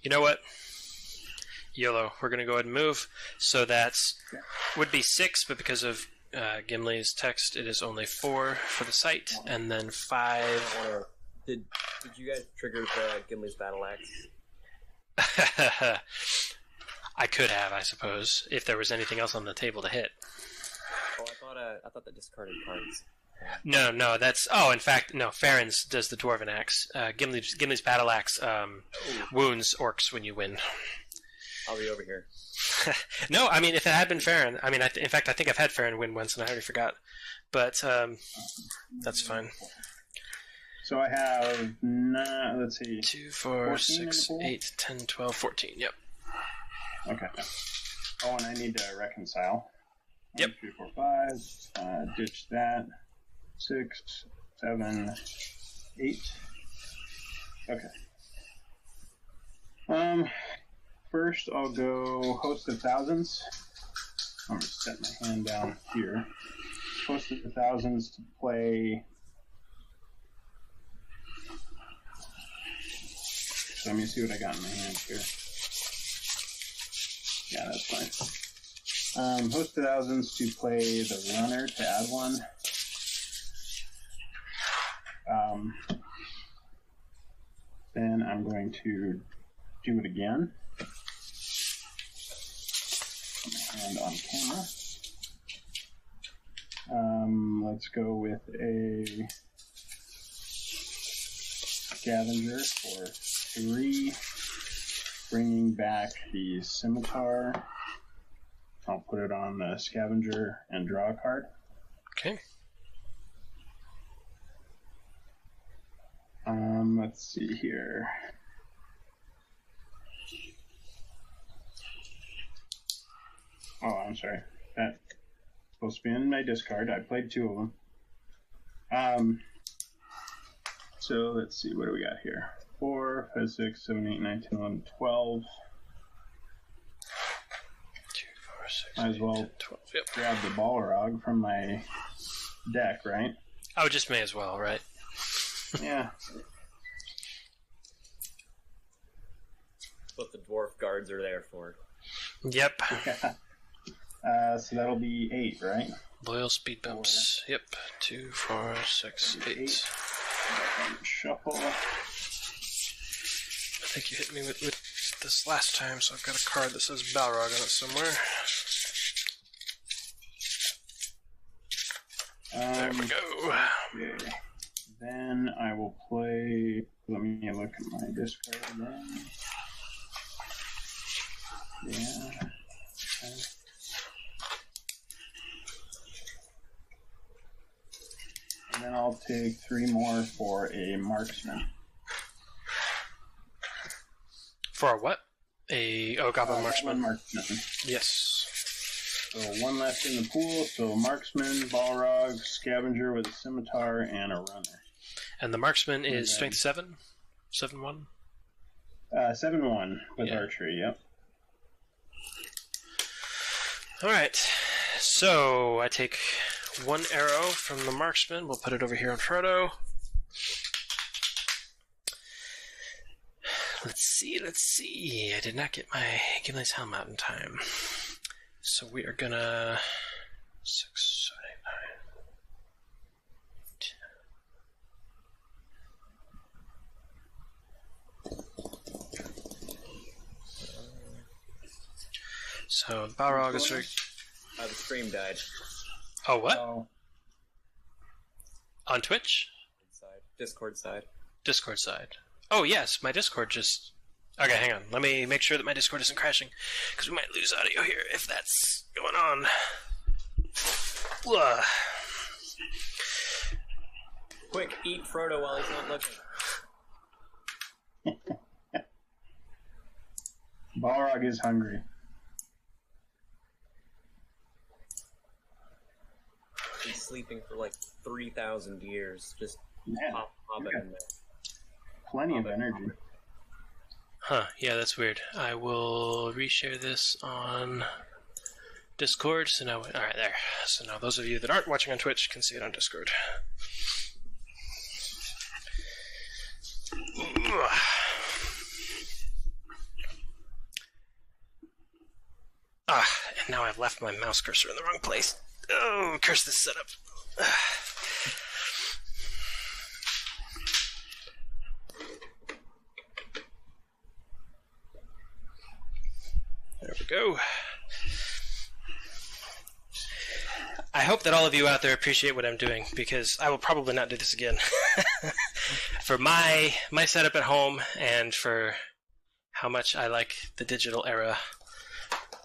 You know what? YOLO. We're going to go ahead and move. So would be 6, but because of Gimli's text, it is only 4 for the site, and then 5. Did you guys trigger the Gimli's Battle Axe? I could have, I suppose, if there was anything else on the table to hit. Oh, I thought that discarded cards. No, that's... Oh, in fact, no, Farron's does the Dwarven Axe. Gimli's Battle Axe wounds orcs when you win. I'll be over here. No, I mean, if it had been Farron... I mean, in fact, I think I've had Farron win once, and I already forgot. But that's fine. So I have, let's see... 2, 4, 6, 8, 10, 12, 14, yep. Okay. Oh, and I need to reconcile. Yep. 1, 2, 3, 4, 5. Ditch that. 6, 7, 8. Okay. First I'll go Host of Thousands. I'm going to set my hand down here. Host of Thousands to play. So let me see what I got in my hand here. Yeah, that's fine. Host of Thousands to play the runner to add 1. Then I'm going to do it again. Put my hand on camera. Let's go with a Scavenger for 3, bringing back the Scimitar. I'll put it on the Scavenger and draw a card. Okay. Let's see here. Oh, I'm sorry. That's supposed to be in my discard. I played 2 of them. So let's see. What do we got here? 4, 5, 6, 7, 8, 9, 10, 11, 12. 2, 4, 6, Might as 8, well 10, 12. Yep. grab the Balrog from my deck, right? Oh, just may as well, right? Yeah. What the dwarf guards are there for. Yep. So that'll be 8, right? Loyal speed bumps. Yep. 2, 4, 6, 8. Shuffle. I think you hit me with get this last time, so I've got a card that says Balrog on it somewhere. There we go. Okay. Then I will play. Let me look at my discard then. Yeah. Okay. And then I'll take 3 more for a marksman. For a what? Goblin marksman. Marksman. Yes. So 1 left in the pool. So marksman, Balrog, scavenger with a scimitar, and a runner. And the marksman is strength 7? 7-1? 7-1 with archery, yep. Alright. So I take 1 arrow from the marksman. We'll put it over here on Frodo. Let's see. I did not get my Gimli's helm out in time. So we are gonna 6, 8, 9. So Balrog is very. The stream died. Oh, what? Oh. On Twitch? Discord side. Discord side. Oh yes, my Discord just. Okay, hang on. Let me make sure that my Discord isn't crashing, because we might lose audio here if that's going on. Ugh. Quick, eat Frodo while he's not looking. Balrog is hungry. He's sleeping for like 3,000 years. Just pop it in there. Plenty of energy. Huh, yeah, that's weird. I will reshare this on Discord. So now, alright, there. So now those of you that aren't watching on Twitch can see it on Discord. And now I've left my mouse cursor in the wrong place. Oh, curse this setup. There we go. I hope that all of you out there appreciate what I'm doing, because I will probably not do this again. For my setup at home, and for how much I like the digital era,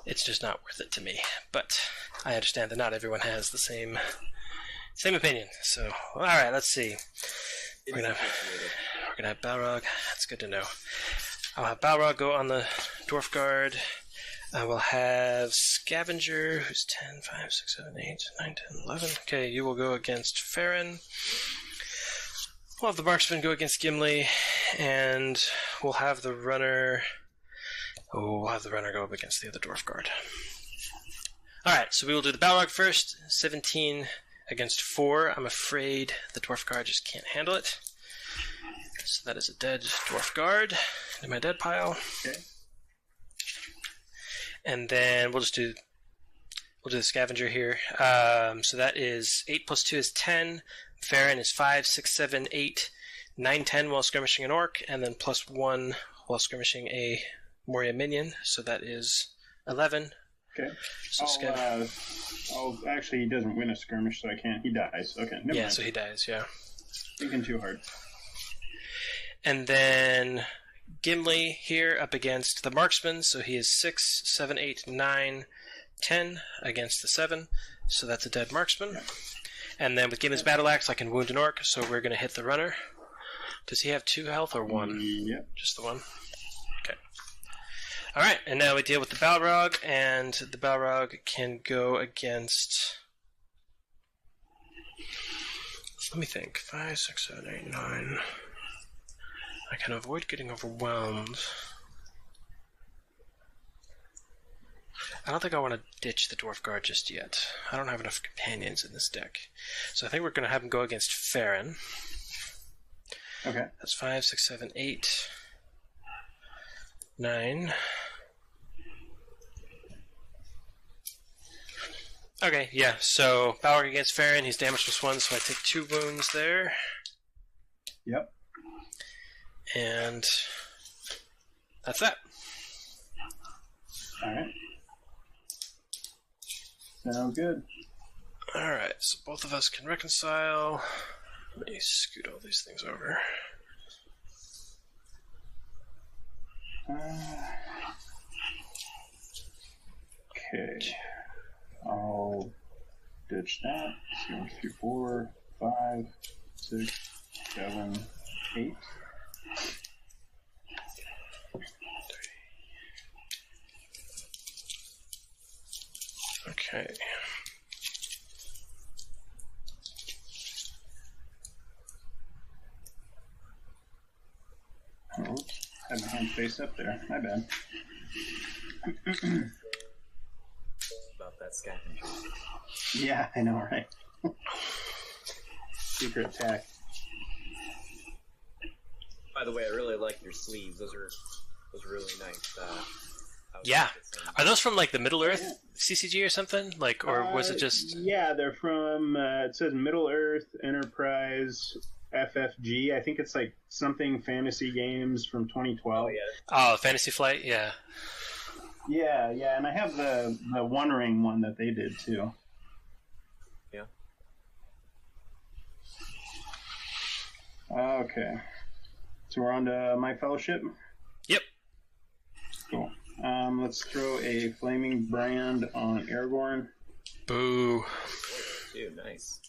it's just not worth it to me. But I understand that not everyone has the same opinion. So, all right, let's see. We're gonna have Balrog. That's good to know. I'll have Balrog go on the Dwarf Guard. I will have Scavenger, who's 10, 5, 6, 7, 8, 9, 10, 11. Okay, you will go against Farron. We'll have the Marksman go against Gimli, and we'll have the Runner. We'll have the Runner go up against the other Dwarf Guard. Alright, so we will do the Balrog first. 17 against 4. I'm afraid the Dwarf Guard just can't handle it. So that is a dead Dwarf Guard in my dead pile. Okay. And then we'll do the Scavenger here. So that is 8 plus 2 is 10. Farron is 5, 6, 7, 8, 9, 10 while skirmishing an Orc, and then plus 1 while skirmishing a Moria minion. So that is 11. Okay. So actually, he doesn't win a skirmish, so I can't. He dies. Okay. Never mind. So he dies, yeah. Thinking too hard. And then Gimli here up against the Marksman, so he is 6, 7, 8, 9, 10 against the 7, so that's a dead Marksman. Yeah. And then with Gimli's Battle Axe, I can wound an Orc, so we're going to hit the Runner. Does he have 2 health or 1? Yep. Just the 1? Okay. Alright, and now we deal with the Balrog, and the Balrog can go against... Let me think. 5, 6, 7, 8, 9... I can avoid getting overwhelmed. I don't think I want to ditch the Dwarf Guard just yet. I don't have enough companions in this deck. So I think we're going to have him go against Farron. Okay. That's 5, 6, 7, 8, 9. Okay, yeah, so Balrog against Farron, he's damage +1, so I take 2 wounds there. Yep. And that's that. All right. Sounds good. All right, so both of us can reconcile. Let me scoot all these things over. Okay. I'll ditch that. 1, 2, 3, 4, 5, 6, 7, 8. Okay. Oh, oops. Had my hand face up there. My bad. About that scavenger. Yeah, I know, right? Secret attack. By the way, I really like your sleeves. Those are really nice. Yeah. Are those from like the Middle Earth CCG or something? Like, or was it just? Yeah, they're from. It says Middle Earth Enterprise FFG. I think it's like something fantasy games from 2012. Oh yeah. Oh, Fantasy Flight. Yeah. Yeah, and I have the One Ring one that they did too. Yeah. Okay. So we're on to my fellowship. Yep. Cool. Let's throw a flaming brand on Aragorn. Boo. Dude, nice.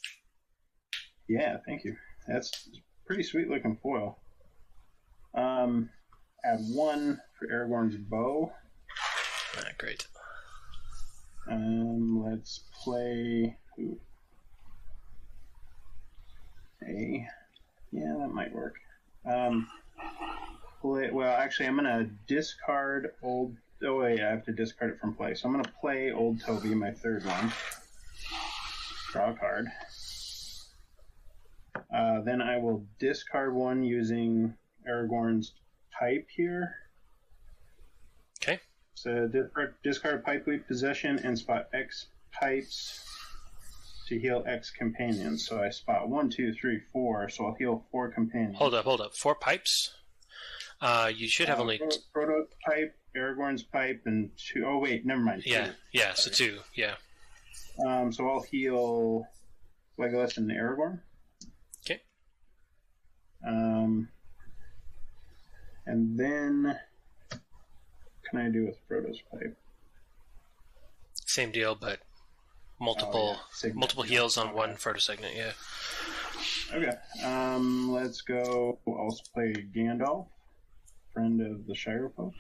Yeah, thank you. That's pretty sweet looking foil. Add 1 for Aragorn's bow. Great. Let's play. Ooh. Yeah, that might work. Well, actually, I'm gonna discard old. Oh wait, I have to discard it from play. So I'm gonna play Old Toby, my third one. Draw a card. Then I will discard one using Aragorn's pipe here. Okay. So discard pipe weak possession and spot X pipes to heal X companions. So I spot 1, 2, 3, 4. So I'll heal 4 companions. Hold up. 4 pipes? You should have only... Frodo's pipe, Aragorn's pipe, and 2... Oh, wait, never mind. Yeah, 2. yeah, so 2, yeah. So I'll heal Legolas and Aragorn. Okay. And then... What can I do with Frodo's pipe? Same deal, but multiple heals on one Frodo segment, yeah. Okay. Let's go. We'll also play Gandalf, friend of the Shire folk.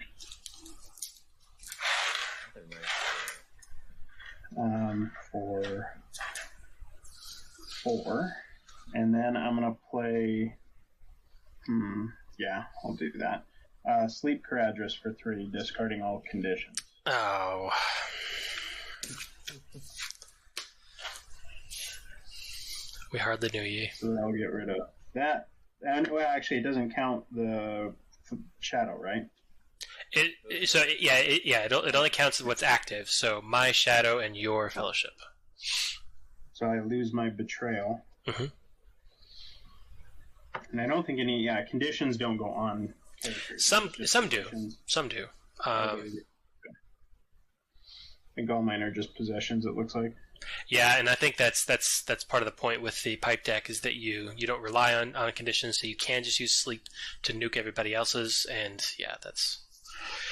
For 4. And then I'm going to play... yeah, I'll do that. Sleep Caradhras for 3, discarding all conditions. Oh. We hardly knew ye. So then I'll get rid of that. And, well, actually, it doesn't count the shadow, right? It only counts what's active. So my shadow and your fellowship. So I lose my betrayal. Mm-hmm. And I don't think any conditions don't go on characters. Some do. Some do. I think all mine are just possessions. It looks like. Yeah, and I think that's part of the point with the pipe deck is that you don't rely on conditions, so you can just use sleep to nuke everybody else's, and yeah, that's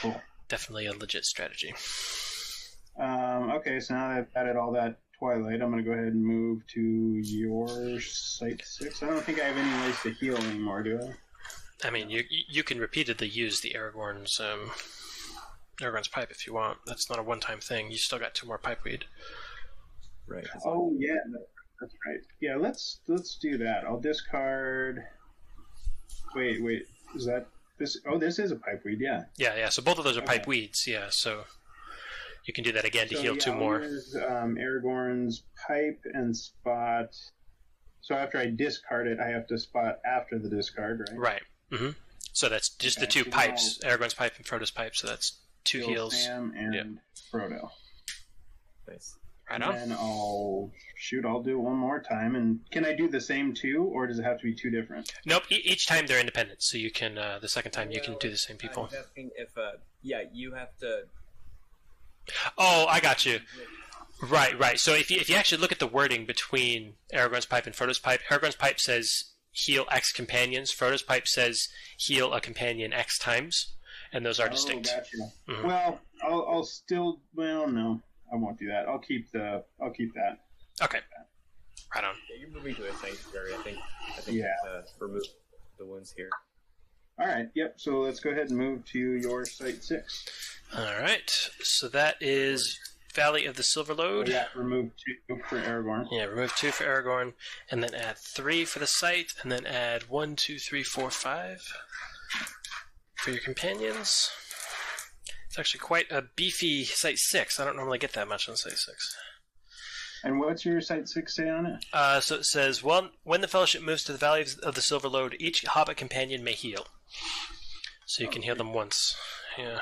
cool. Definitely a legit strategy. Okay, so now that I've added all that Twilight, I'm going to go ahead and move to your Site 6. I don't think I have any ways to heal anymore, do I? I mean, you can repeatedly use the Aragorn's pipe if you want. That's not a one-time thing. You still got 2 more pipe weed. Right. Oh yeah, that's right. Yeah, let's do that. I'll discard. Wait. Is that this? Oh, this is a pipe weed. Yeah. Yeah. So both of those are pipe weeds. Yeah. So you can do that again to heal 2 more. I'll use Aragorn's pipe and spot. So after I discard it, I have to spot after the discard, right? Right. Mm-hmm. So that's just the 2 pipes: Aragorn's pipe and Frodo's pipe. So that's 2 heals. Sam and Frodo. Nice. Right on. And I'll do it one more time. And can I do the same two, or does it have to be two different? Nope. Each time they're independent, so you can the second time you can do the same people. I was asking if you have to. Oh, I got you. Right. So if you actually look at the wording between Aragorn's pipe and Frodo's pipe, Aragorn's pipe says heal X companions. Frodo's pipe says heal a companion X times, and those are distinct. Gotcha. Mm-hmm. Well, I'll still. Well, no, I won't do that. I'll keep that. Okay. Right on. Yeah, you're moving to a sanctuary. I think. Yeah. Remove the ones here. All right. Yep. So let's go ahead and move to your site 6. All right. So that is Valley of the Silverlode. Yeah. Remove 2 for Aragorn. Yeah. Remove 2 for Aragorn, and then add 3 for the site, and then add 1, 2, 3, 4, 5 for your companions. It's actually quite a beefy site 6. I don't normally get that much on site 6. And what's your site 6 say on it? So it says, when the Fellowship moves to the Valley of the Silverlode, each Hobbit companion may heal. So you can heal them once. Yeah.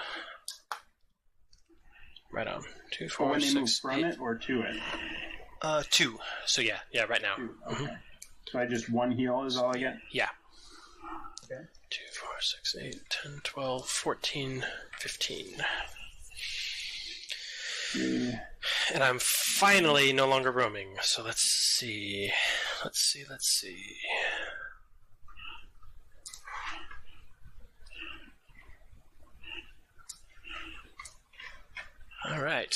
Right on. 2, 4, when 6, they move from 8. it or to it? 2. So yeah, right now. 2. Okay. Mm-hmm. So I just 1 heal is all I get? Yeah. Okay. 2, 4, 6, 8, 10, 12, 14, 15. Yeah. And I'm finally no longer roaming, so let's see. All right.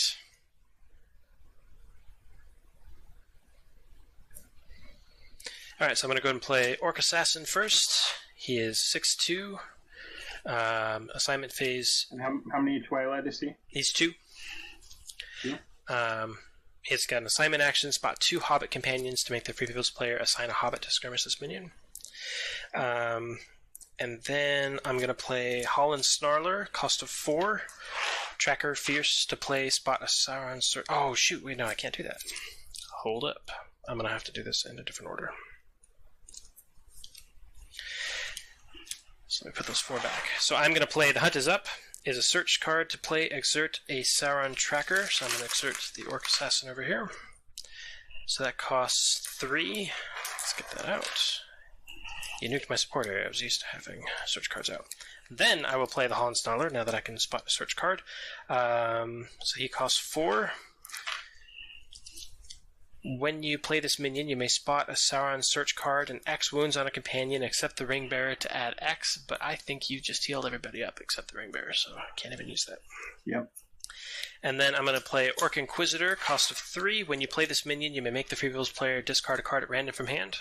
All right, so I'm going to go ahead and play Orc Assassin first. He is 6'2". Assignment phase. And how many Twilight is he? He's 2. 2? He's got an assignment action, spot 2 Hobbit companions to make the Free People's player assign a Hobbit to skirmish this minion. And then I'm going to play Holland Snarler, cost of 4. Tracker Fierce to play, spot a Sauron... Oh, shoot, wait, no, I can't do that. Hold up. I'm going to have to do this in a different order. So let me put those 4 back. So I'm going to play The Hunt is Up. Is a search card to play, exert a Sauron Tracker. So I'm going to exert the Orc Assassin over here. So that costs 3. Let's get that out. You nuked my support area. I was used to having search cards out. Then I will play the Holland Snarler, now that I can spot a search card. So he costs 4. When you play this minion, you may spot a Sauron search card and X wounds on a companion except the Ring Bearer to add X, but I think you just healed everybody up except the Ring Bearer, so I can't even use that. Yep. And then I'm going to play Orc Inquisitor, cost of 3. When you play this minion, you may make the Free People's player discard a card at random from hand.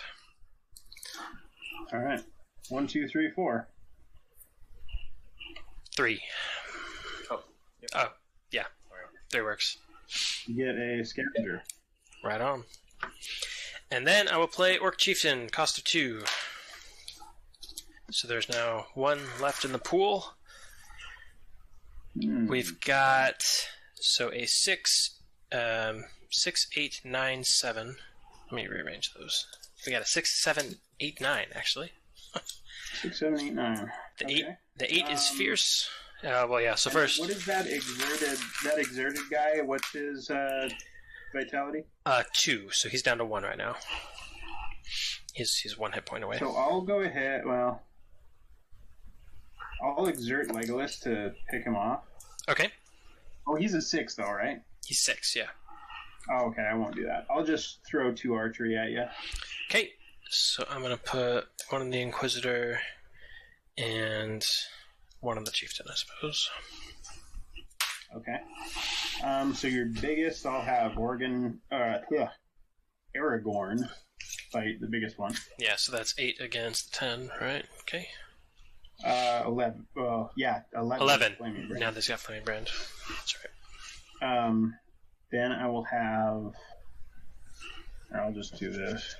All right. 1, 2, 3, 4. 3. Oh. Yep. Oh, yeah. 3 works. You get a Scavenger. Right on. And then I will play Orc Chieftain, cost of 2. So there's now 1 left in the pool. We've got a 6, 6, 8, 9, 7. Let me rearrange those. We got a 6, 7, 8, 9 actually. 6, 7, 8, 9. The 8 is fierce. Well, yeah. So first, what is that exerted? That exerted guy? What's his vitality? 2. So he's down to 1 right now. He's 1 hit point away. So I'll go ahead. Well, I'll exert Legolas to pick him off. Okay. Oh, he's a 6 though, right? He's 6. Yeah. Oh, okay. I won't do that. I'll just throw 2 archery at you. Okay. So I'm gonna put 1 on the Inquisitor and 1 on the Chieftain, I suppose. Okay. So your biggest, I'll have Aragorn fight the biggest one. Yeah, so that's 8 against 10, right? Okay. 11. Well, yeah, 11. 11. Flaming Brand. Now this got Flaming Brand. That's right. Then I will have. I'll just do this.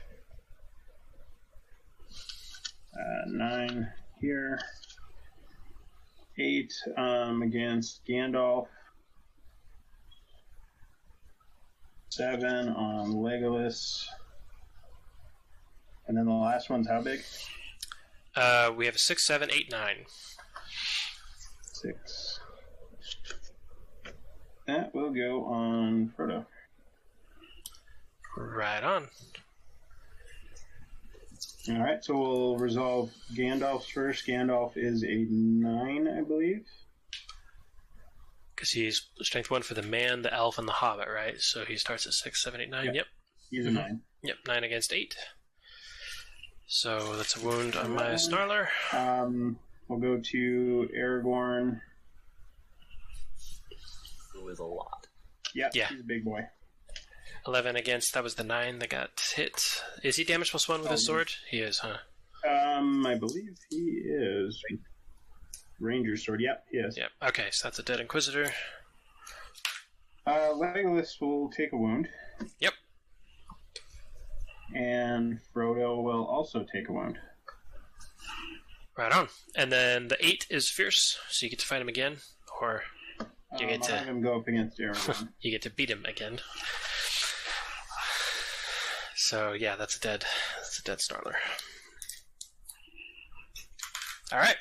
9 here. 8 against Gandalf. 7 on Legolas. And then the last one's how big? We have a 6, 7, 8, 9. 6. That will go on Frodo. Right on. All right, so we'll resolve Gandalf's first. Gandalf is a 9, I believe. Because he's strength 1 for the man, the elf, and the hobbit, right? So he starts at 6, 7, 8, 9. Yep. He's a 9. Yep, 9 against 8. So that's a wound on my Snarler. We'll go to Aragorn. Who is a lot. Yeah, he's a big boy. 11 against, that was the 9 that got hit. Is he damage +1 with his sword? He is, huh? I believe he is. Ranger sword, yep, he is. Yep, okay, so that's a dead Inquisitor. Legolas will take a wound. Yep. And Frodo will also take a wound. Right on. And then the 8 is Fierce, so you get to fight him again, or you get to I'll have him go up against Aragorn. you get to beat him again. So yeah, that's a dead Snarler. All right.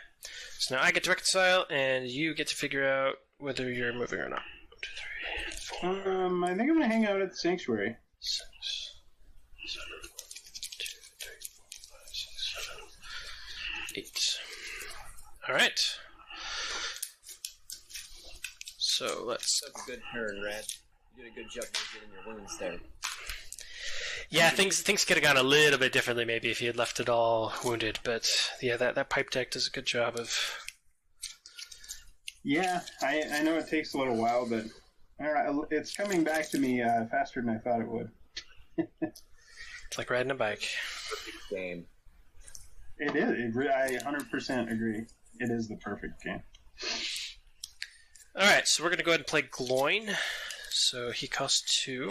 So now I get to reconcile, and you get to figure out whether you're moving or not. 1, 2, 3, 4. I think I'm gonna hang out at the sanctuary. 6, 7, 2, 3, 4, 5, 6, 7, 8. All right. So let's. That's a good turn, Red. You did a good job getting your wounds there. Yeah, things could have gone a little bit differently maybe if he had left it all wounded, but yeah, that pipe deck does a good job of. Yeah, I know it takes a little while, but I don't know, it's coming back to me faster than I thought it would. It's like riding a bike. Perfect game. It is. I 100% agree. It is the perfect game. All right, so we're going to go ahead and play Gloin. So he costs 2.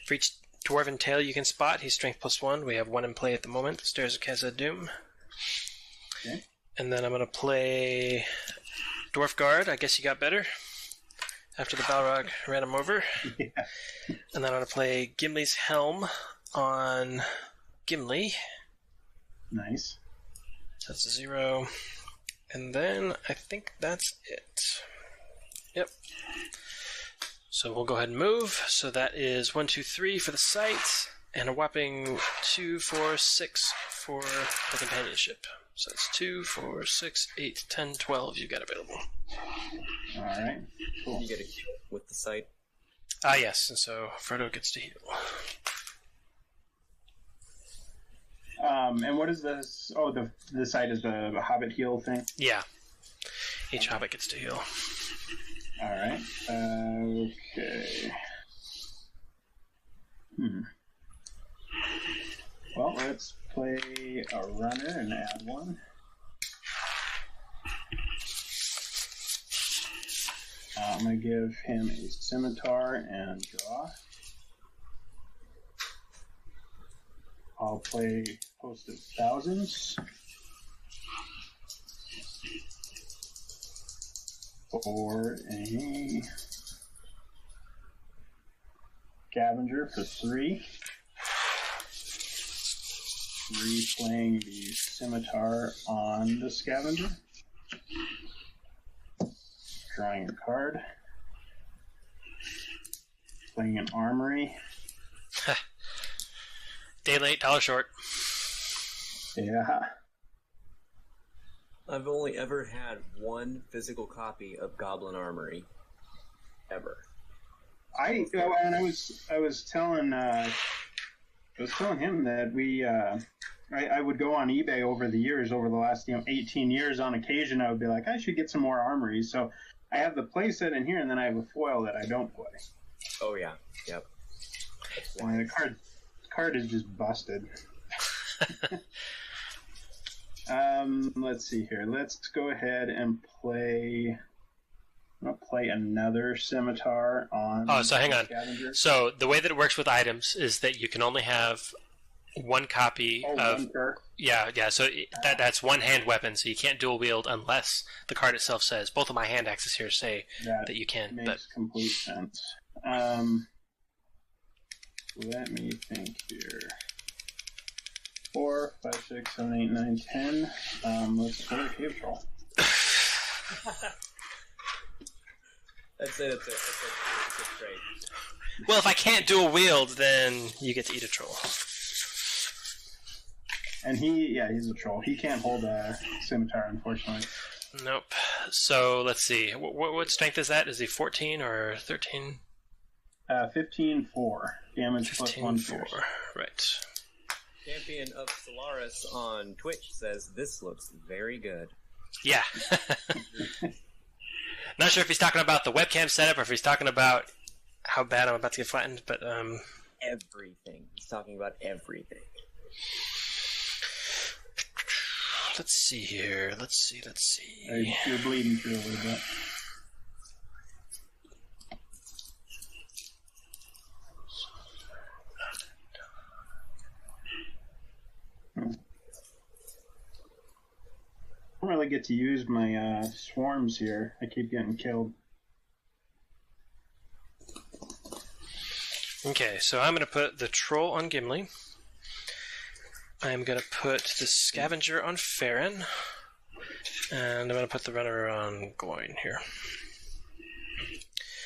For each dwarven tail you can spot, he's strength +1. We have 1 in play at the moment. Stairs of Khazad-dûm. Okay. And then I'm going to play Dwarf Guard. I guess you got better after the Balrog ran him over. Yeah. And then I'm going to play Gimli's Helm on Gimli. Nice. That's a 0. And then I think that's it. Yep. So we'll go ahead and move. So that is 1, 2, 3 for the site, and a whopping 2, 4, 6 for the companionship. So that's 2, 4, 6, 8, 10, 12 you've got available. All right. Cool. You get a heal with the site. Ah, yes. And so Frodo gets to heal. And what is this? Oh, the site is the Hobbit heal thing? Yeah. Each Hobbit gets to heal. All right. Okay. Well, let's play a runner and add 1. I'm going to give him a scimitar and draw. I'll play Host of Thousands. For a Scavenger for 3. Replaying the Scimitar on the Scavenger. Drawing a card. Playing an Armory. Day late, dollar short. Yeah. I've only ever had 1 physical copy of Goblin Armory. Ever. I was telling him that I would go on eBay over the last 18 years. On occasion, I would be like, I should get some more armories. So I have the play set in here, and then I have a foil that I don't play. Oh yeah, yep. And the card is just busted. Let's see here. Let's go ahead and play. I'm going to play another Scimitar on. Oh, so hang on. Scavenger. So the way that it works with items is that you can only have 1 copy of. 1 per. Yeah. So that's 1 hand weapon, so you can't dual wield unless the card itself says. Both of my hand axes here say that you can. Makes complete sense. Let me think here. 4, 5, 6, 7, 8, 9, 10. Let's go to Cave Troll. I'd say it's a trade. Well, if I can't dual wield, then you get to eat a troll. And he's a troll. He can't hold a scimitar, unfortunately. Nope. So let's see. What strength is that? Is he 14 or 13? 15-4. Damage plus 1 4. fierce. Right. Champion of Solaris on Twitch says, this looks very good. Yeah. Not sure if he's talking about the webcam setup or if he's talking about how bad I'm about to get flattened, but Everything. He's talking about everything. Let's see here. Let's see. You're bleeding through a little bit. I don't really get to use my swarms here. I keep getting killed. Okay, so I'm going to put the troll on Gimli. I'm going to put the scavenger on Farron. And I'm going to put the runner on Gloin here.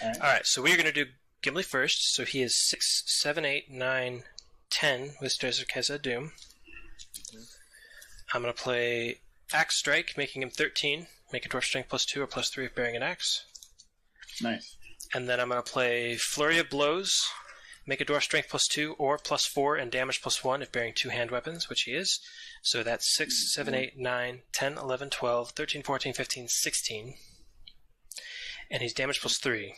Alright, so we're going to do Gimli first. So he is 6, 7, 8, 9, 10 with Strezerkeza Doom. I'm going to play Axe Strike, making him 13. Make a dwarf strength plus 2 or plus 3 if bearing an axe. Nice. And then I'm going to play Flurry of Blows. Make a dwarf strength plus 2 or plus 4 and damage plus 1 if bearing 2 hand weapons, which he is. So that's 6, 7, 8, 9, 10, 11, 12, 13, 14, 15, 16. And he's damage plus 3.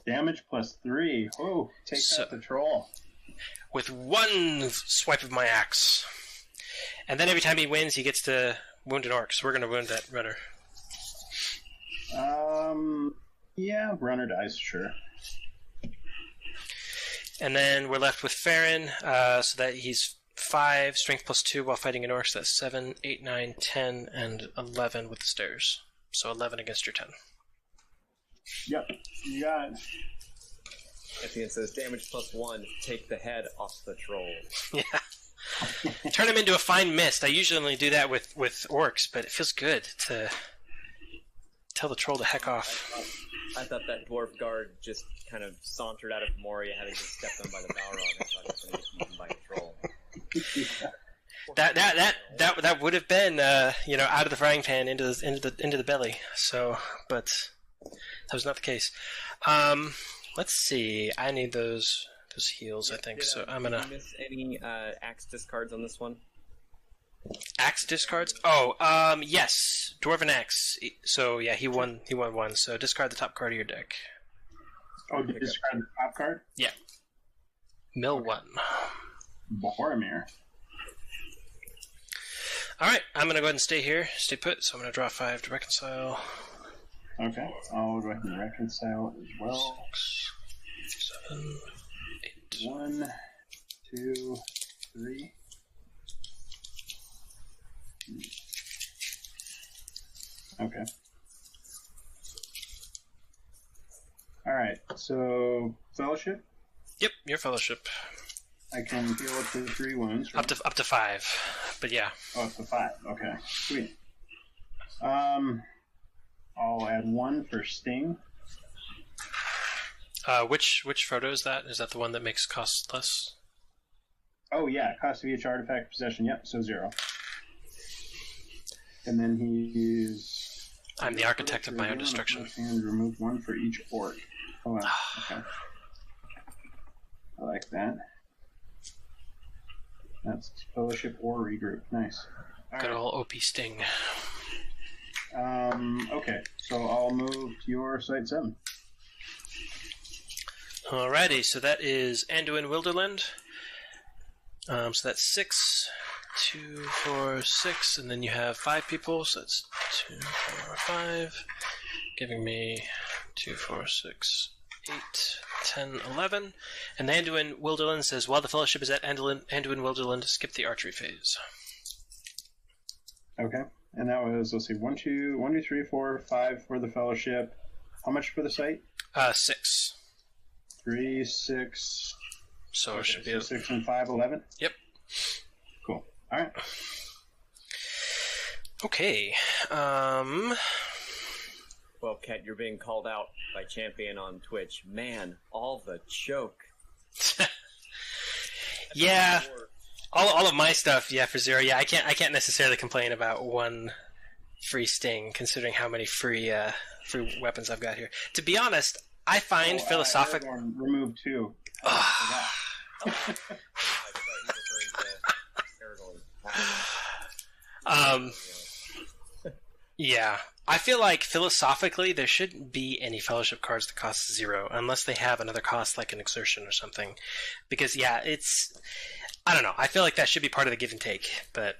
Damage plus 3. Oh, take out the troll. With one swipe of my axe. And then every time he wins, he gets to wound an orc. So we're going to wound that runner. Yeah, runner dies, sure. And then we're left with Farron, so that he's 5, strength plus 2 while fighting an orc. So that's 7, 8, 9, 10, and 11 with the stairs. So 11 against your 10. Yep, you got it. Champion says, damage plus 1, take the head off the troll. Yeah. Turn him into a fine mist. I usually only do that with orcs, but it feels good to tell the troll to heck off. I thought that dwarf guard just kind of sauntered out of Moria, having been stepped on by the Balrog. I thought he was going to get eaten by a troll. That would have been out of the frying pan into the belly. So, but that was not the case. Let's see. I need those heals, I think. So I'm gonna. Did you miss any axe discards on this one? Axe discards? Oh, yes, Dwarven Axe. So yeah, he won 1. So discard the top card of your deck. Oh, did you discard the top card? Yeah. Mill 1. Boromir. All right, I'm gonna go ahead and stay here, stay put. So I'm gonna draw 5 to reconcile. Okay, I'll go ahead and reconcile as well. 6, 7, 8. 1, 2, 3. Okay. Alright, so Fellowship? Yep, your fellowship. I can heal up to 3 wounds. Right? Up to 5, but yeah. Oh, up to 5. Okay, sweet. I'll add 1 for Sting. Which Frodo is that? Is that the one that makes cost less? Oh yeah, cost of each artifact possession. Yep, so 0. And then he's... I'm the architect of my own destruction. And remove 1 for each orc. Oh, wow. Okay. I like that. That's Fellowship or Regroup. Nice. Good old OP Sting. Okay, so I'll move to your Site 7. Alrighty, so that is Anduin Wilderland. So that's 6, 2, 4, 6, and then you have 5 people, so that's 2, 4, 5, giving me 2, 4, 6, 8, 10, 11. And the Anduin Wilderland says, while the Fellowship is at Anduin Wilderland, skip the archery phase. Okay, and that was, let's see, 1, 2, 3, 4, 5 for the Fellowship. How much for the site? 6. 3, 6. So it should be so 6 and 5, 11? Yep. Cool. Alright. Okay. Well, Kat, you're being called out by Champion on Twitch. Man, all the choke. Yeah, all of my stuff. Yeah, for 0. Yeah, I can't necessarily complain about one free sting, considering how many free weapons I've got here. To be honest, I find philosophic. Remove 2. Yeah, I feel like philosophically there shouldn't be any fellowship cards that cost 0 unless they have another cost like an exertion or something, because yeah, I don't know. I feel like that should be part of the give and take, but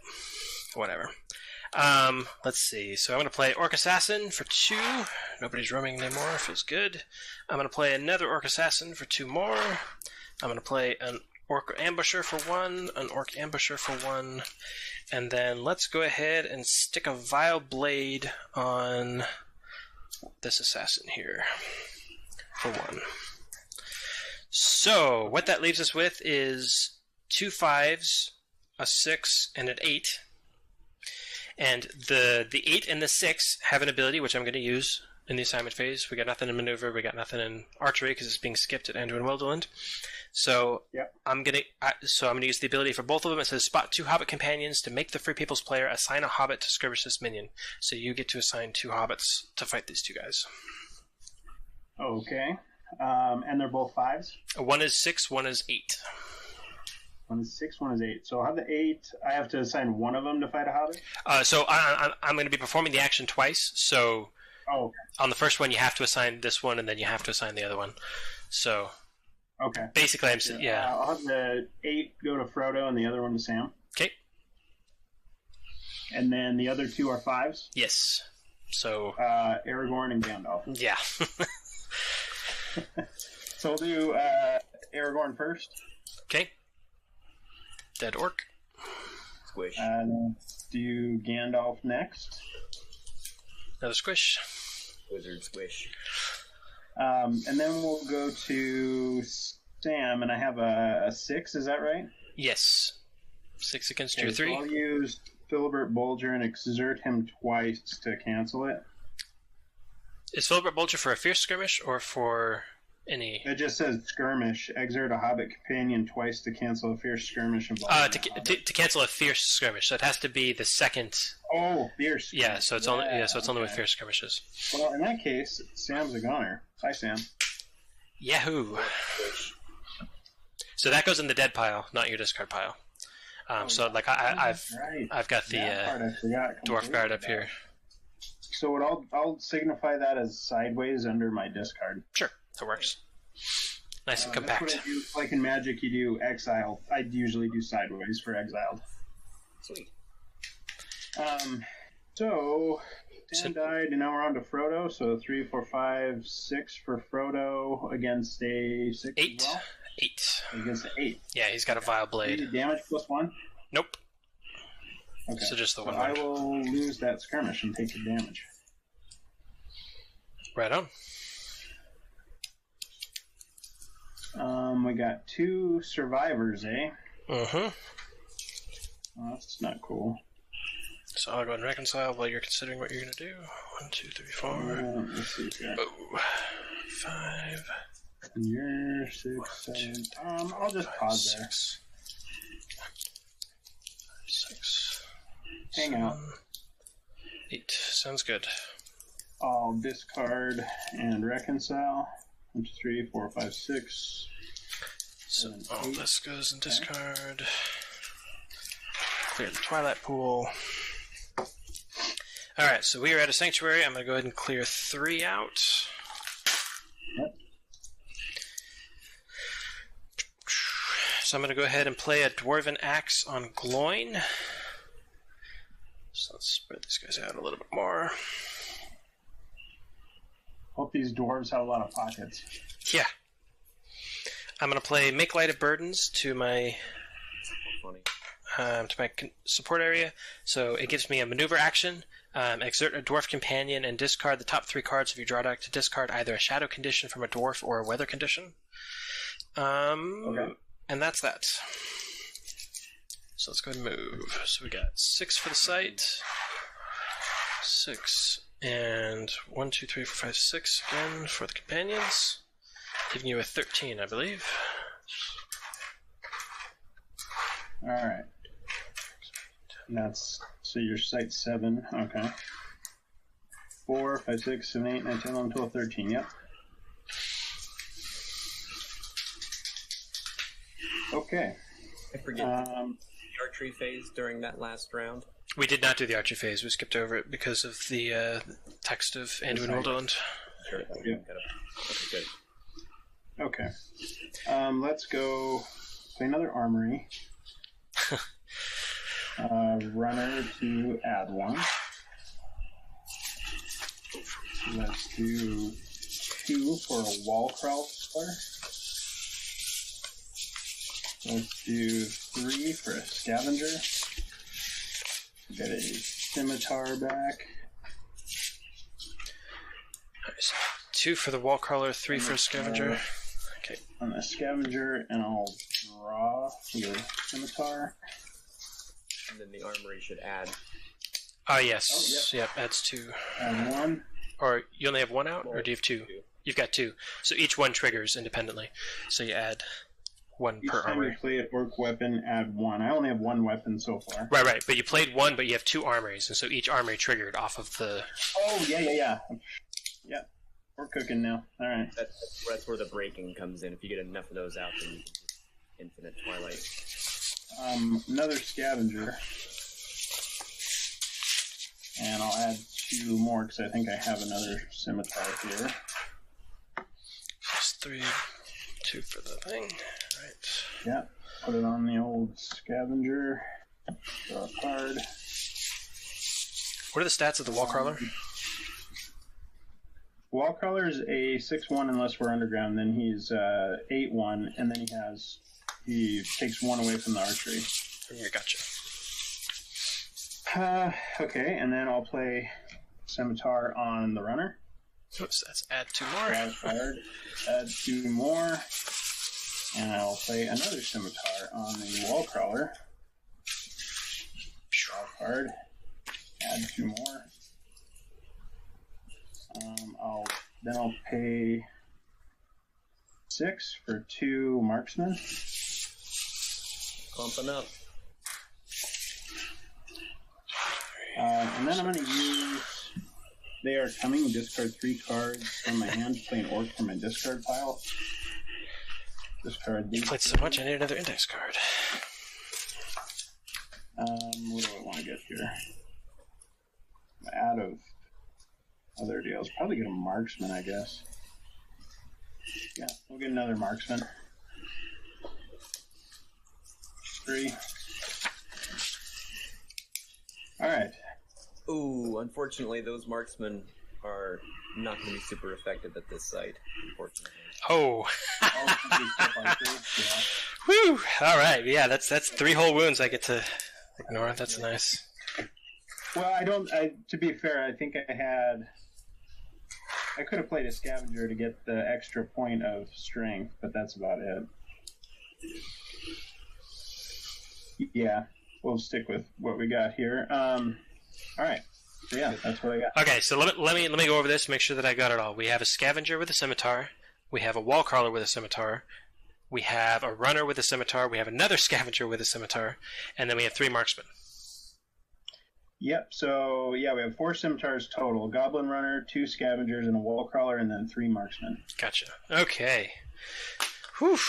whatever. Let's see. So I'm going to play Orc Assassin for 2. Nobody's roaming anymore. Feels good. I'm going to play another Orc Assassin for 2 more. I'm going to play an Orc Ambusher for 1, an Orc Ambusher for 1, and then let's go ahead and stick a Vile Blade on this Assassin here for 1. So what that leaves us with is 2 5s, a 6, and an 8. And the 8 and the 6 have an ability, which I'm going to use in the assignment phase. We got nothing in maneuver, we got nothing in archery because it's being skipped at Anduin Welderland. So yep. I'm gonna use the ability for both of them. It says spot 2 Hobbit companions to make the Free People's player assign a Hobbit to skirmish this minion. So you get to assign 2 Hobbits to fight these 2 guys. Okay, and they're both 5s. One is 6, one is 8. One is 6, one is 8. So I'll have the 8. I have to assign one of them to fight a Hobbit? So I'm going to be performing the action twice. So on the first one, you have to assign this one, and then you have to assign the other one. So okay. Basically, I'll have the 8 go to Frodo and the other one to Sam. Okay. And then the other 2 are 5s? Yes. So Aragorn and Gandalf. Yeah. So we'll do Aragorn first. Okay. Dead Orc. Squish. Do Gandalf next. Another squish. Wizard squish. And then we'll go to Sam, and I have a 6, is that right? Yes. 6 against your 3. So I'll use Philibert Bulger and exert him twice to cancel it. Is Philibert Bulger for a fierce skirmish or for any? It just says skirmish. Exert a Hobbit companion twice to cancel a fierce skirmish. To cancel a fierce skirmish, so it has to be the second. Oh, fierce. Yeah, so it's only with fierce skirmishes. Well, in that case, Sam's a goner. Hi, Sam. Yahoo! So that goes in the dead pile, not your discard pile. So like I've got the dwarf guard up here. So I'll signify that as sideways under my discard. Sure, that works. Nice and compact. That's what I do. Like in Magic, you do exile. I usually do sideways for exiled. Sweet. So Dan died, and now we're on to Frodo. So 3, 4, 5, 6 for Frodo against a 6. 8. As well. 8. Against 8. Yeah, he's got a Vile Blade. Damage +1? Nope. Okay. So just the one. I will lose that skirmish and take the damage. Right on. We got 2 survivors, eh? Uh-huh. Oh, that's not cool. So I'll go ahead and reconcile while you're considering what you're going to do. 1, 2, 3, 4. Let's see here. 5. You're 6, 7. I'll just pause there. 6. Hang out. 8. Sounds good. I'll discard and reconcile. 1, 2, 3, 4, 5, 6. So all this goes in discard. Clear the Twilight Pool. Alright, so we are at a sanctuary. I'm going to go ahead and clear 3 out. Yep. So I'm going to go ahead and play a Dwarven Axe on Gloin. So let's spread these guys out a little bit more. Hope these dwarves have a lot of pockets. Yeah. I'm going to play Make Light of Burdens to my support area. So it gives me a maneuver action. Exert a dwarf companion and discard the top 3 cards of your draw deck to discard either a shadow condition from a dwarf or a weather condition. Okay. And that's that. So let's go ahead and move. So we got 6 for the site. 6 And 1, 2, 3, 4, 5, 6 again for the companions. Giving you a 13, I believe. Alright. That's, so your sight's 7, okay. 4, 5, 6, 7, 8, 9, 10, 11, 12, 13, yep. Okay. I forget the archery phase during that last round. We did not do the archery phase. We skipped over it because of the text of Anduin Wildland. Sure. Yeah. Okay, good. Okay. Let's go play another armory. Runner to add 1. Let's do 2 for a wall crawler. Let's do 3 for a scavenger. Get a scimitar back. Nice. 2 for the wall crawler, 3 for a scavenger. Okay. On the scavenger, and I'll draw your scimitar. And then the armory should add. Yes. Oh, yep, adds 2. Add 1. Or you only have 1 out, or do you have 2? 2. You've got 2. So each one triggers independently. So you add 1 Each per time armory. you play an orc weapon, add 1. I only have 1 weapon so far. Right. But you played 1, but you have 2 armories, and so each armory triggered off of the... Oh, yeah. Yeah, we're cooking now. All right. That's where the breaking comes in. If you get enough of those out, then you can just infinite twilight. Another scavenger. And I'll add 2 more because I think I have another scimitar here. Just 3, 2 for the thing. Right. Yeah, put it on the old scavenger. Draw a card. What are the stats of the wall crawler? Wall crawler is a 6-1 unless we're underground. Then he's 8-1, and then he takes 1 away from the archery. Yeah, gotcha. Okay, and then I'll play scimitar on the runner. Oops, let's add 2 more. Draw a card. Add 2 more. And I'll play another scimitar on the wall crawler. Draw a card. Add 2 more. I'll pay 6 for 2 marksmen. Clumping up. And then I'm going to use They Are Coming, discard 3 cards from my hand to play an orc from my discard pile. Discard these. Played so much, I need another index card. What do I want to get here? Out of other deals. Probably get a marksman, I guess. Yeah, we'll get another marksman. 3. Alright. Ooh, unfortunately, those marksmen are not going to be super effective at this site, unfortunately. Oh. Yeah. Whew. All right. Yeah, that's 3 whole wounds I get to ignore. That's nice. Well, to be fair, I think I could have played a scavenger to get the extra point of strength, but that's about it. Yeah, we'll stick with what we got here. All right. So yeah, that's what I got. Okay, so let me go over this, make sure that I got it all. We have a scavenger with a scimitar. We have a wall crawler with a scimitar. We have a runner with a scimitar. We have another scavenger with a scimitar, and then we have 3 marksmen. Yep. So yeah, we have 4 scimitars total: goblin runner, 2 scavengers, and a wall crawler, and then 3 marksmen. Gotcha. Okay. Whew.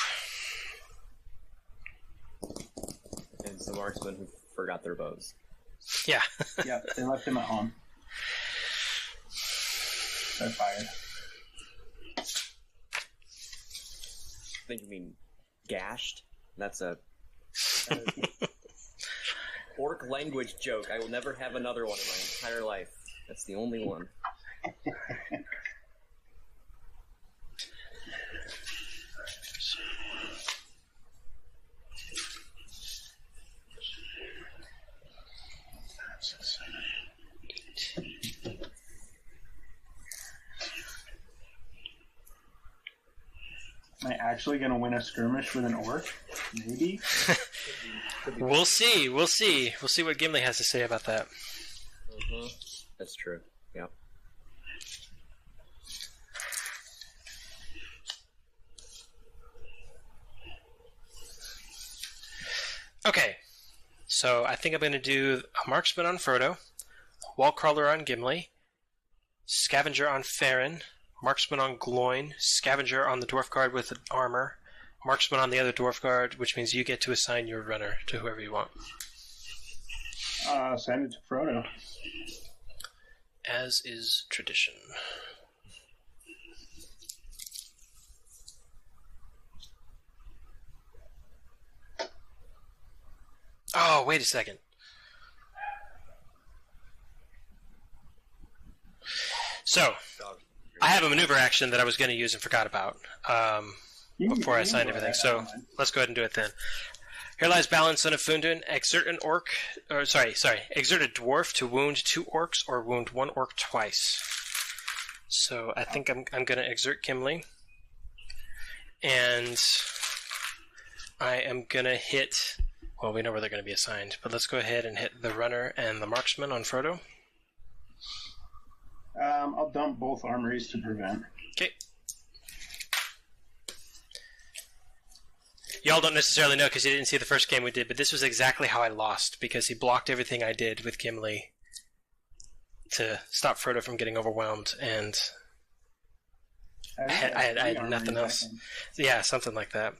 And some marksmen who forgot their bows. Yeah. Yeah, they left him at home. They're fired. I think you mean gashed. That's a orc language joke. I will never have another one in my entire life. That's the only one. Am I actually going to win a skirmish with an orc? Maybe. We'll see. We'll see what Gimli has to say about that. Mm-hmm. That's true. Yeah. So I think I'm going to do a Marksman on Frodo, Wallcrawler on Gimli, Scavenger on Farron, Marksman on Gloin, Scavenger on the Dwarf Guard with armor, Marksman on the other Dwarf Guard, which means you get to assign your runner to whoever you want. Send it to Frodo. As is tradition. Oh, wait a second. So, I have a maneuver action that I was going to use and forgot about before I signed everything. So, let's go ahead and do it then. Here lies balance, son of Fundun. Exert a dwarf to wound 2 orcs or wound 1 orc twice. So, I think I'm going to exert Gimli. And I am going to hit... Well, we know where they're going to be assigned, but let's go ahead and hit the runner and the marksman on Frodo. I'll dump both armories to prevent. Okay. Y'all don't necessarily know because you didn't see the first game we did, but this was exactly how I lost, because he blocked everything I did with Gimli to stop Frodo from getting overwhelmed, and I had nothing else. Yeah, something like that.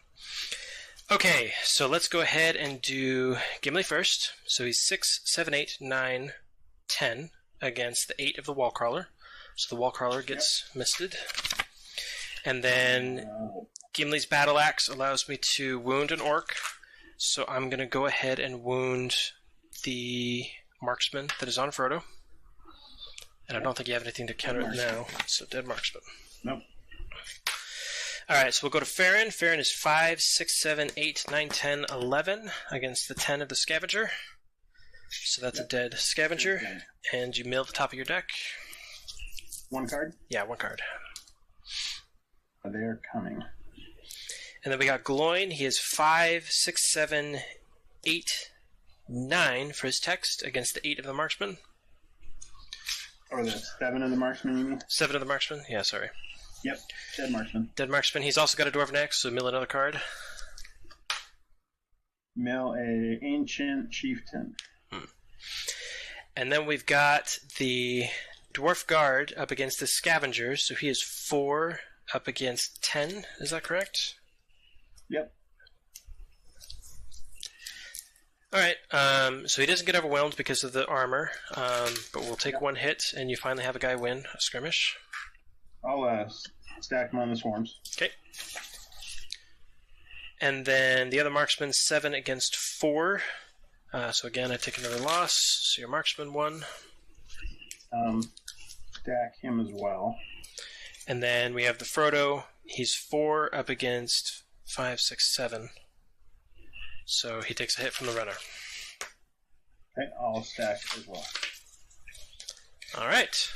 Okay, so let's go ahead and do Gimli first. So he's 6, 7, 8, 9, 10 against the 8 of the Wallcrawler. So the Wallcrawler gets misted. And then Gimli's Battle Axe allows me to wound an orc. So I'm going to go ahead and wound the marksman that is on Frodo. And I don't think you have anything to counter it now. So dead marksman. Nope. Alright, so we'll go to Farron. Farron is 5, 6, 7, 8, 9, 10, 11 against the 10 of the Scavenger. So that's a dead Scavenger. And you mill the top of your deck. 1 card? Yeah, 1 card. They're coming. And then we got Gloin. He is 5, 6, 7, 8, 9 for his text against the 8 of the Marksman. Or the 7 of the Marksman, you mean? 7 of the Marksman? Yeah, sorry. Yep, dead Marksman. Dead Marksman. He's also got a Dwarven Axe, so mill another card. Mill a Ancient Chieftain. And then we've got the Dwarf Guard up against the Scavengers, so he is 4 up against 10. Is that correct? Yep. Alright, so he doesn't get overwhelmed because of the armor, but we'll take 1 hit, and you finally have a guy win a skirmish. I'll stack him on the swarms. Okay. And then the other marksman, 7 against 4. So again, I take another loss. So your marksman won. Stack him as well. And then we have the Frodo. He's 4 up against 5, 6, 7. So he takes a hit from the runner. Okay, I'll stack as well. All right.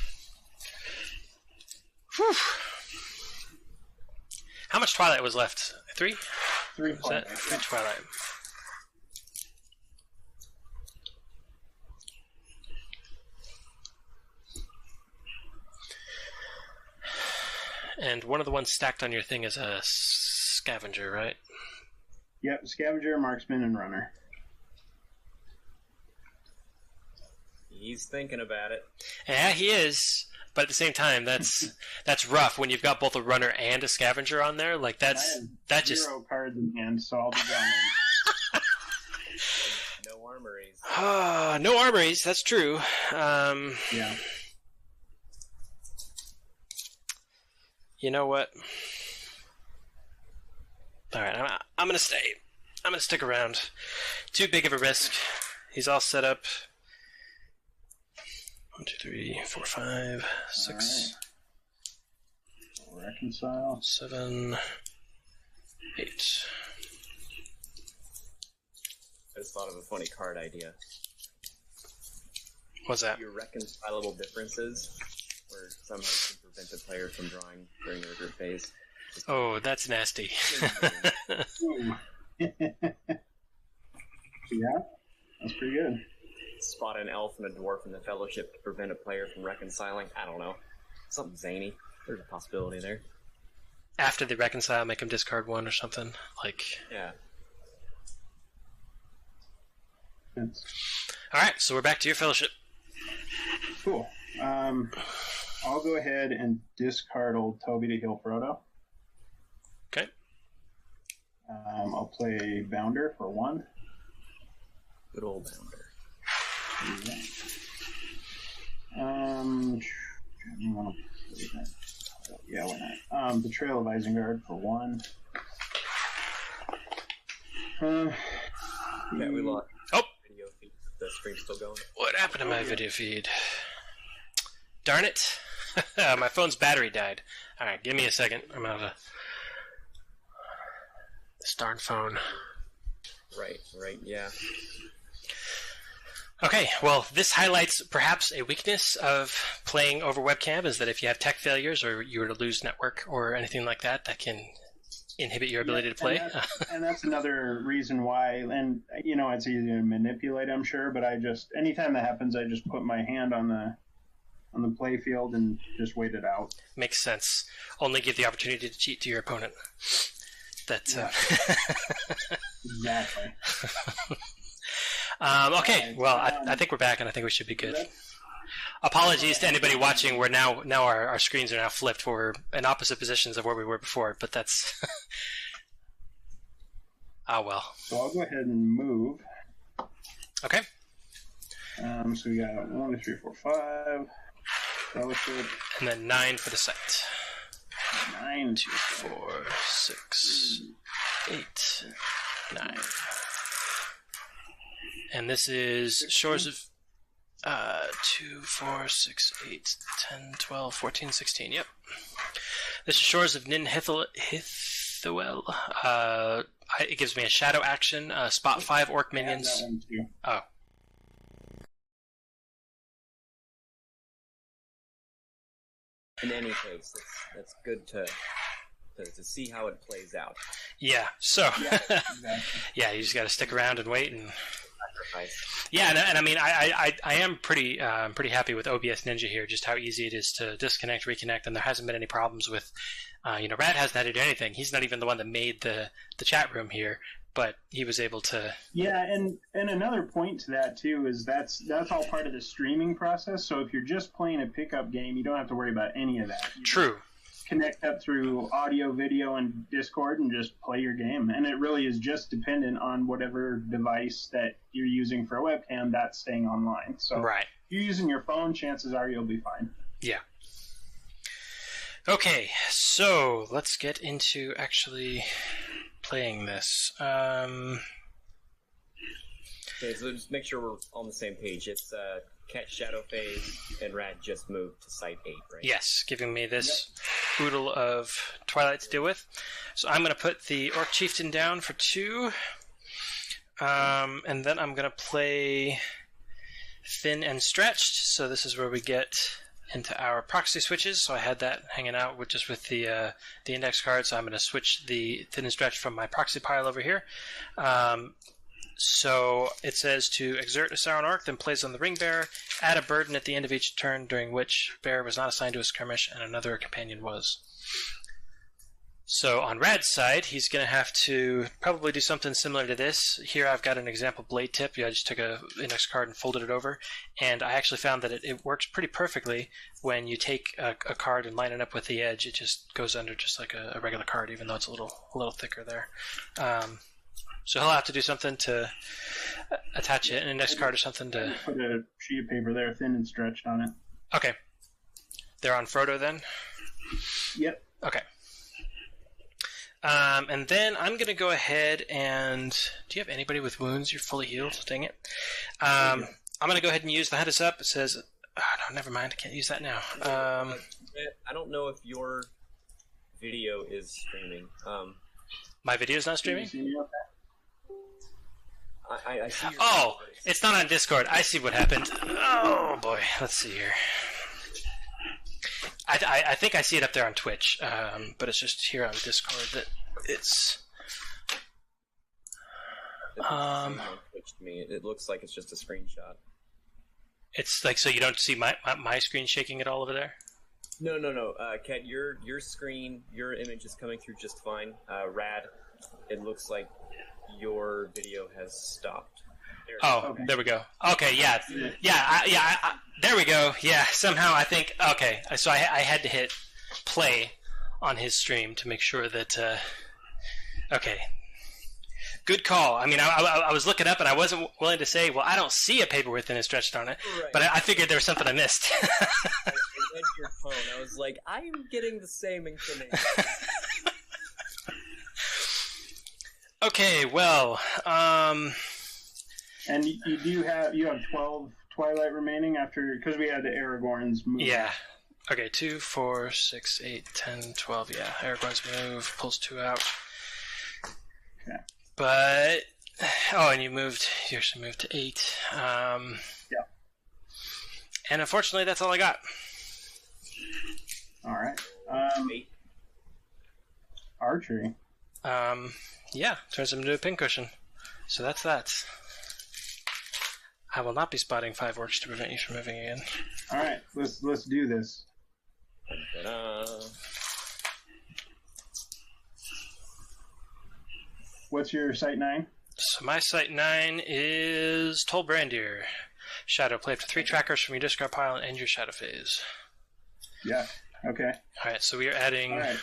Whew. How much Twilight was left? 3? 3 Was that 3 Twilight? And one of the ones stacked on your thing is a Scavenger, right? Yep, Scavenger, Marksman, and Runner. He's thinking about it. Yeah, he is. But at the same time, that's rough when you've got both a runner and a Scavenger on there. Like that just 0 cards in hand, so I'll be done. No armories. no armories. That's true. Yeah. You know what? All right, I'm gonna stay. I'm gonna stick around. Too big of a risk. He's all set up. 1, 2, 3, 4, 5, 6. Right. Reconcile. 7, 8. I just thought of a funny card idea. What's that? Your reconcilable differences, where somehow you can prevent a player from drawing during their group phase. Oh, that's nasty. Yeah, that's pretty good. Spot an elf and a dwarf in the fellowship to prevent a player from reconciling. I don't know. Something zany. There's a possibility there. After they reconcile, make him discard 1 or something. Like, Yeah. All right, so we're back to your fellowship. Cool. I'll go ahead and discard old Toby to heal Frodo. Okay. I'll play Bounder for 1. Good old Bounder. You want to play that? Yeah, why not? Betrayal of Isengard for 1. Yeah, we lost. Oh! Video feed. The stream's still going. What happened to my video feed? Darn it. My phone's battery died. Alright, give me a second. I'm out of this darn phone. Right, yeah. Okay, well, this highlights perhaps a weakness of playing over webcam, is that if you have tech failures or you were to lose network or anything like that, that can inhibit your ability to play. And that's another reason why, and it's easy to manipulate, I'm sure, but anytime that happens, I just put my hand on the play field and just wait it out. Makes sense. Only give the opportunity to cheat to your opponent. That's Exactly. Okay, well, I think we're back, and I think we should be good. Apologies to anybody watching. We're now our screens are now flipped. We're in opposite positions of where we were before, but that's well. So I'll go ahead and move. Okay. So we got 1, 2, 3, 4, 5. Fellowship. And then 9 for the site. 9, 2, 4, 6, 8, 9. And this is Shores of 2, 4, 6, 8, 10, 12, 14, 16. Yep. This is Shores of Nin Hithuel. It gives me a shadow action. Spot 5 orc minions. That one too. Oh. In any case, that's good to see how it plays out. Yeah. So. Yeah, exactly. Yeah, you just got to stick around and wait and. Sacrifice. Yeah, and I mean, I am pretty happy with OBS Ninja here. Just how easy it is to disconnect, reconnect, and there hasn't been any problems with. Rad hasn't had to do anything. He's not even the one that made the chat room here, but he was able to. Yeah, and another point to that too is that's all part of the streaming process. So if you're just playing a pickup game, you don't have to worry about any of that. True. Connect up through audio, video, and Discord and just play your game. And it really is just dependent on whatever device that you're using for a webcam that's staying online. So right. If you're using your phone, chances are you'll be fine. Yeah. Okay, so let's get into actually playing this. Okay, so just make sure we're on the same page. It's Cat Shadow Phase, and Rad just moved to Site 8, right? Yes, giving me this oodle of Twilight to deal with. So I'm going to put the Orc Chieftain down for 2. And then I'm going to play Thin and Stretched. So this is where we get into our proxy switches. So I had that hanging out with the index card. So I'm going to switch the Thin and Stretched from my proxy pile over here. So it says to exert a Sauron Orc, then plays on the Ring Bearer, add a burden at the end of each turn during which bearer was not assigned to a skirmish and another companion was. So on Rad's side, he's going to have to probably do something similar to this. Here I've got an example blade tip. I just took an index card and folded it over, and I actually found that it works pretty perfectly when you take a card and line it up with the edge. It just goes under just like a regular card, even though it's a little thicker there. So he'll have to do something to attach it, an index card or something to... Put a sheet of paper there, Thin and Stretched on it. Okay. They're on Frodo then? Yep. Okay. And then I'm going to go ahead and... Do you have anybody with wounds? You're fully healed? Dang it. I'm going to go ahead and use the head us up. It says... Oh, no, never mind. I can't use that now. I don't know if your video is streaming. My video's not streaming? I see your it's not on Discord. I see what happened. Oh, boy. Let's see here. I think I see it up there on Twitch, but it's just here on Discord that it's... To me. It looks like it's just a screenshot. It's like, so you don't see my screen shaking at all over there? No. Kat, your screen, your image is coming through just fine. Rad, it looks like your video has stopped. There we go. Okay, yeah. There we go. Yeah, somehow I think... Okay, so I had to hit play on his stream to make sure that... okay. Good call. I mean, I was looking up and I wasn't willing to say, well, I don't see a paper within a stretched on it, right. But I figured there was something I missed. I read your phone. I was like, I'm getting the same inclination. Okay, well, and you have 12 Twilight remaining after, because we had the Aragorn's move. Yeah. Okay, 2, 4, 6, 8, 10, 12. Yeah, Aragorn's move pulls 2 out. Okay. But and you actually moved to 8. Yeah. And unfortunately, that's all I got. All right. Archery. Yeah, turns him into a pincushion. So that's that. I will not be spotting 5 orcs to prevent you from moving again. All right, let's do this. Ta-da. What's your Sight 9? So my Sight 9 is Toll Brandir. Shadow. Play up to 3 trackers from your discard pile and end your shadow phase. Yeah. Okay. All right, so we are adding... All right.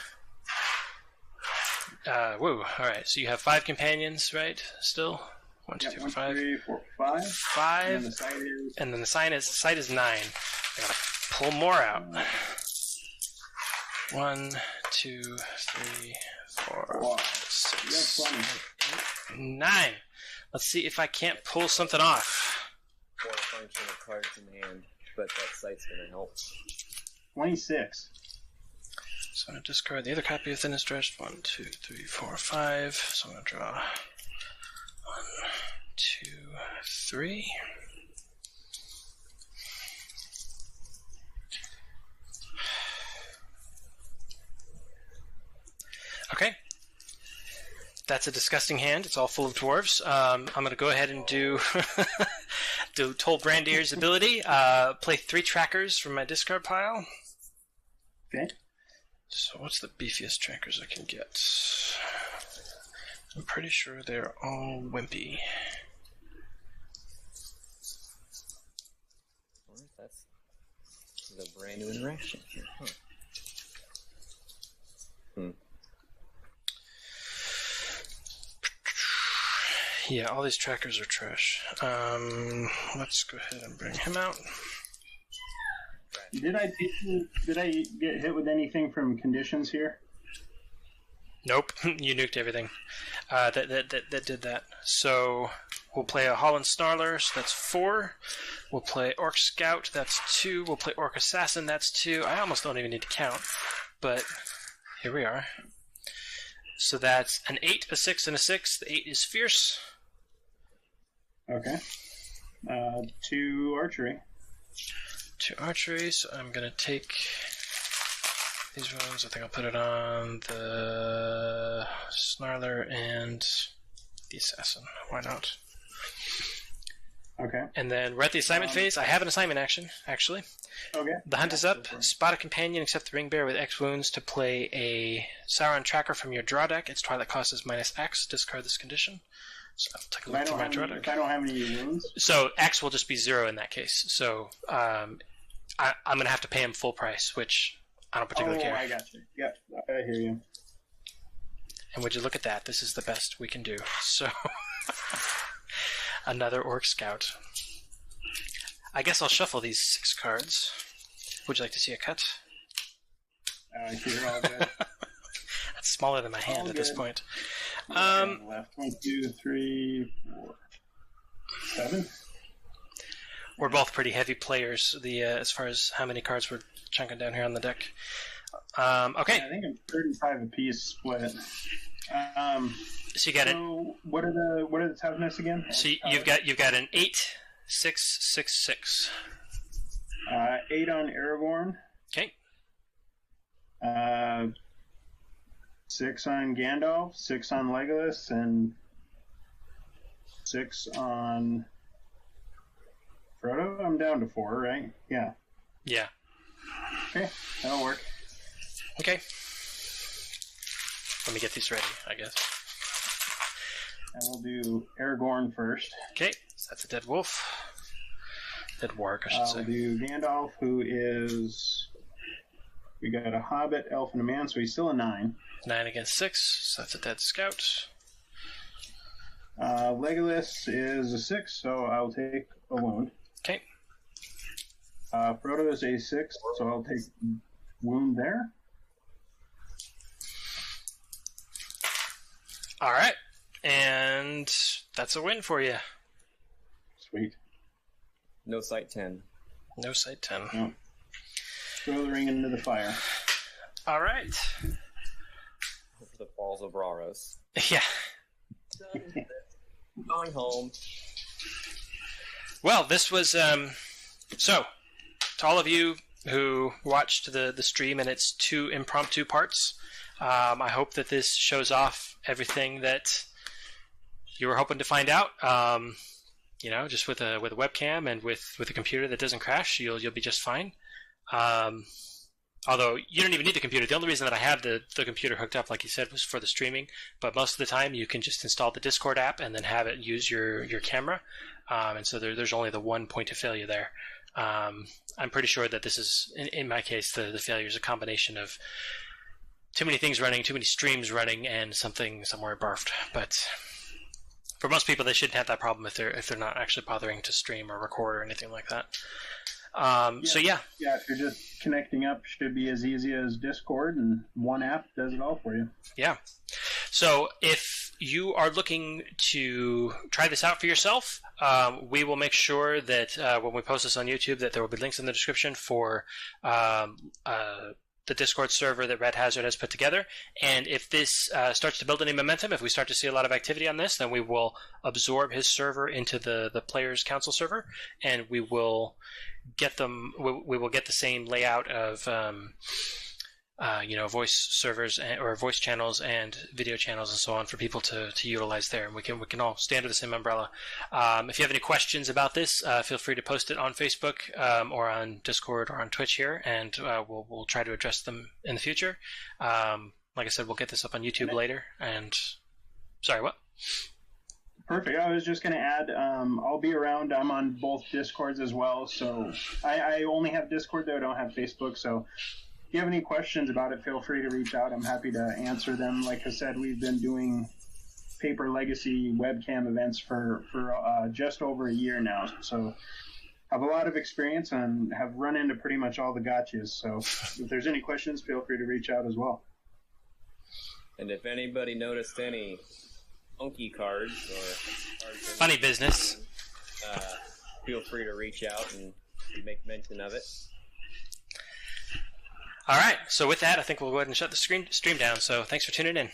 Alright, so you have 5 companions, right? Still? 1, 2, 3, 4, 5. 3, 4, 5. 5. And then the sight is 9. I gotta pull more out. 1, 2, 3, 4, 6, 8, 9. Let's see if I can't pull something off. 4 functional cards in hand, but that sight's gonna help. 26. So I'm going to discard the other copy of Thinnest Stretched. 1, 2, 3, 4, 5. So I'm going to draw 1, 2, 3. Okay. That's a disgusting hand. It's all full of dwarves. I'm going to go ahead and do Toll Brandir's ability. Play 3 trackers from my discard pile. Okay. So what's the beefiest trackers I can get? I'm pretty sure they're all wimpy. That's the brand new interaction here, huh? Yeah, all these trackers are trash. Let's go ahead and bring him out. Did I get hit with anything from conditions here? Nope, you nuked everything. That did that. So we'll play a Holland Snarler, so that's 4. We'll play Orc Scout, that's 2. We'll play Orc Assassin, that's 2. I almost don't even need to count, but here we are. So that's an 8, a 6, and a 6. The 8 is Fierce. Okay. 2 Archery. 2 Archery, so I'm going to take these ones. I think I'll put it on the Snarler and the Assassin. Why not? Okay. And then we're at the assignment phase. I have an assignment action, actually. Okay. The hunt is up. Spot a companion except the Ring Bear with X wounds to play a Sauron tracker from your draw deck. Its Twilight cost is -X. Discard this condition. So I'll take a look through my draw deck. If I don't have any wounds? So X will just be 0 in that case. So I'm going to have to pay him full price, which I don't particularly care. I got you. Yep, I hear you. And would you look at that? This is the best we can do. So another Orc Scout. I guess I'll shuffle these 6 cards. Would you like to see a cut? You're all good. That's smaller than my hand at this point. Left 1, 2, 3, 4, 7. We're both pretty heavy players. As far as how many cards we're chunking down here on the deck. Okay. I think I'm 35 apiece split. So you got it. What are the toughness again? So you've got an 8, 6, 6, 6. 8 on Aragorn. Okay. 6 on Gandalf, 6 on Legolas, and 6 on Frodo. I'm down to 4, right? Yeah. Yeah. Okay, that'll work. Okay. Let me get these ready, I guess. And we'll do Aragorn first. Okay. That's a dead wolf. Dead warg, I should I'll say. do Gandalf, who is... We got a hobbit, elf, and a man, so he's still a 9. 9 against 6, so that's a dead scout. Legolas is a 6, so I'll take a wound. Okay. Frodo is a 6, so I'll take wound there. All right. And that's a win for you. Sweet. No sight 10. No sight 10. No. Throw the ring into the fire. All right. For the balls of Braros. Yeah. Going home. Well, this was... So, to all of you who watched the stream and its 2 impromptu parts, I hope that this shows off everything that you were hoping to find out. Just with a webcam and with a computer that doesn't crash, you'll be just fine. Although you don't even need the computer. The only reason that I have the computer hooked up, like you said, was for the streaming. But most of the time, you can just install the Discord app and then have it use your camera. And so there's only the one point of failure there. I'm pretty sure that this is, in my case, the failure is a combination of too many things running, too many streams running, and something somewhere barfed. But for most people, they shouldn't have that problem if they're not actually bothering to stream or record or anything like that. So yeah. Yeah, if you're just connecting up, should be as easy as Discord, and one app does it all for you. Yeah. So if you are looking to try this out for yourself, we will make sure that when we post this on YouTube, that there will be links in the description for the Discord server that Red Hazard has put together. And if this starts to build any momentum, if we start to see a lot of activity on this, then we will absorb his server into the Players Council server, and we will get them. We will get the same layout of voice servers or voice channels and video channels and so on for people to utilize there, and we can all stay under the same umbrella. If you have any questions about this, feel free to post it on Facebook or on Discord or on Twitch here, and we'll try to address them in the future. Like I said, we'll get this up on YouTube later. And sorry, what? Perfect. I was just going to add, I'll be around. I'm on both Discords as well. So I only have Discord, though. I don't have Facebook. So if you have any questions about it, feel free to reach out. I'm happy to answer them. Like I said, we've been doing Paper Legacy webcam events for just over a year now. So I have a lot of experience and have run into pretty much all the gotchas. So if there's any questions, feel free to reach out as well. And if anybody noticed any funky cards or cards funny business, feel free to reach out and make mention of it. All right. So with that, I think we'll go ahead and shut the stream down. So thanks for tuning in.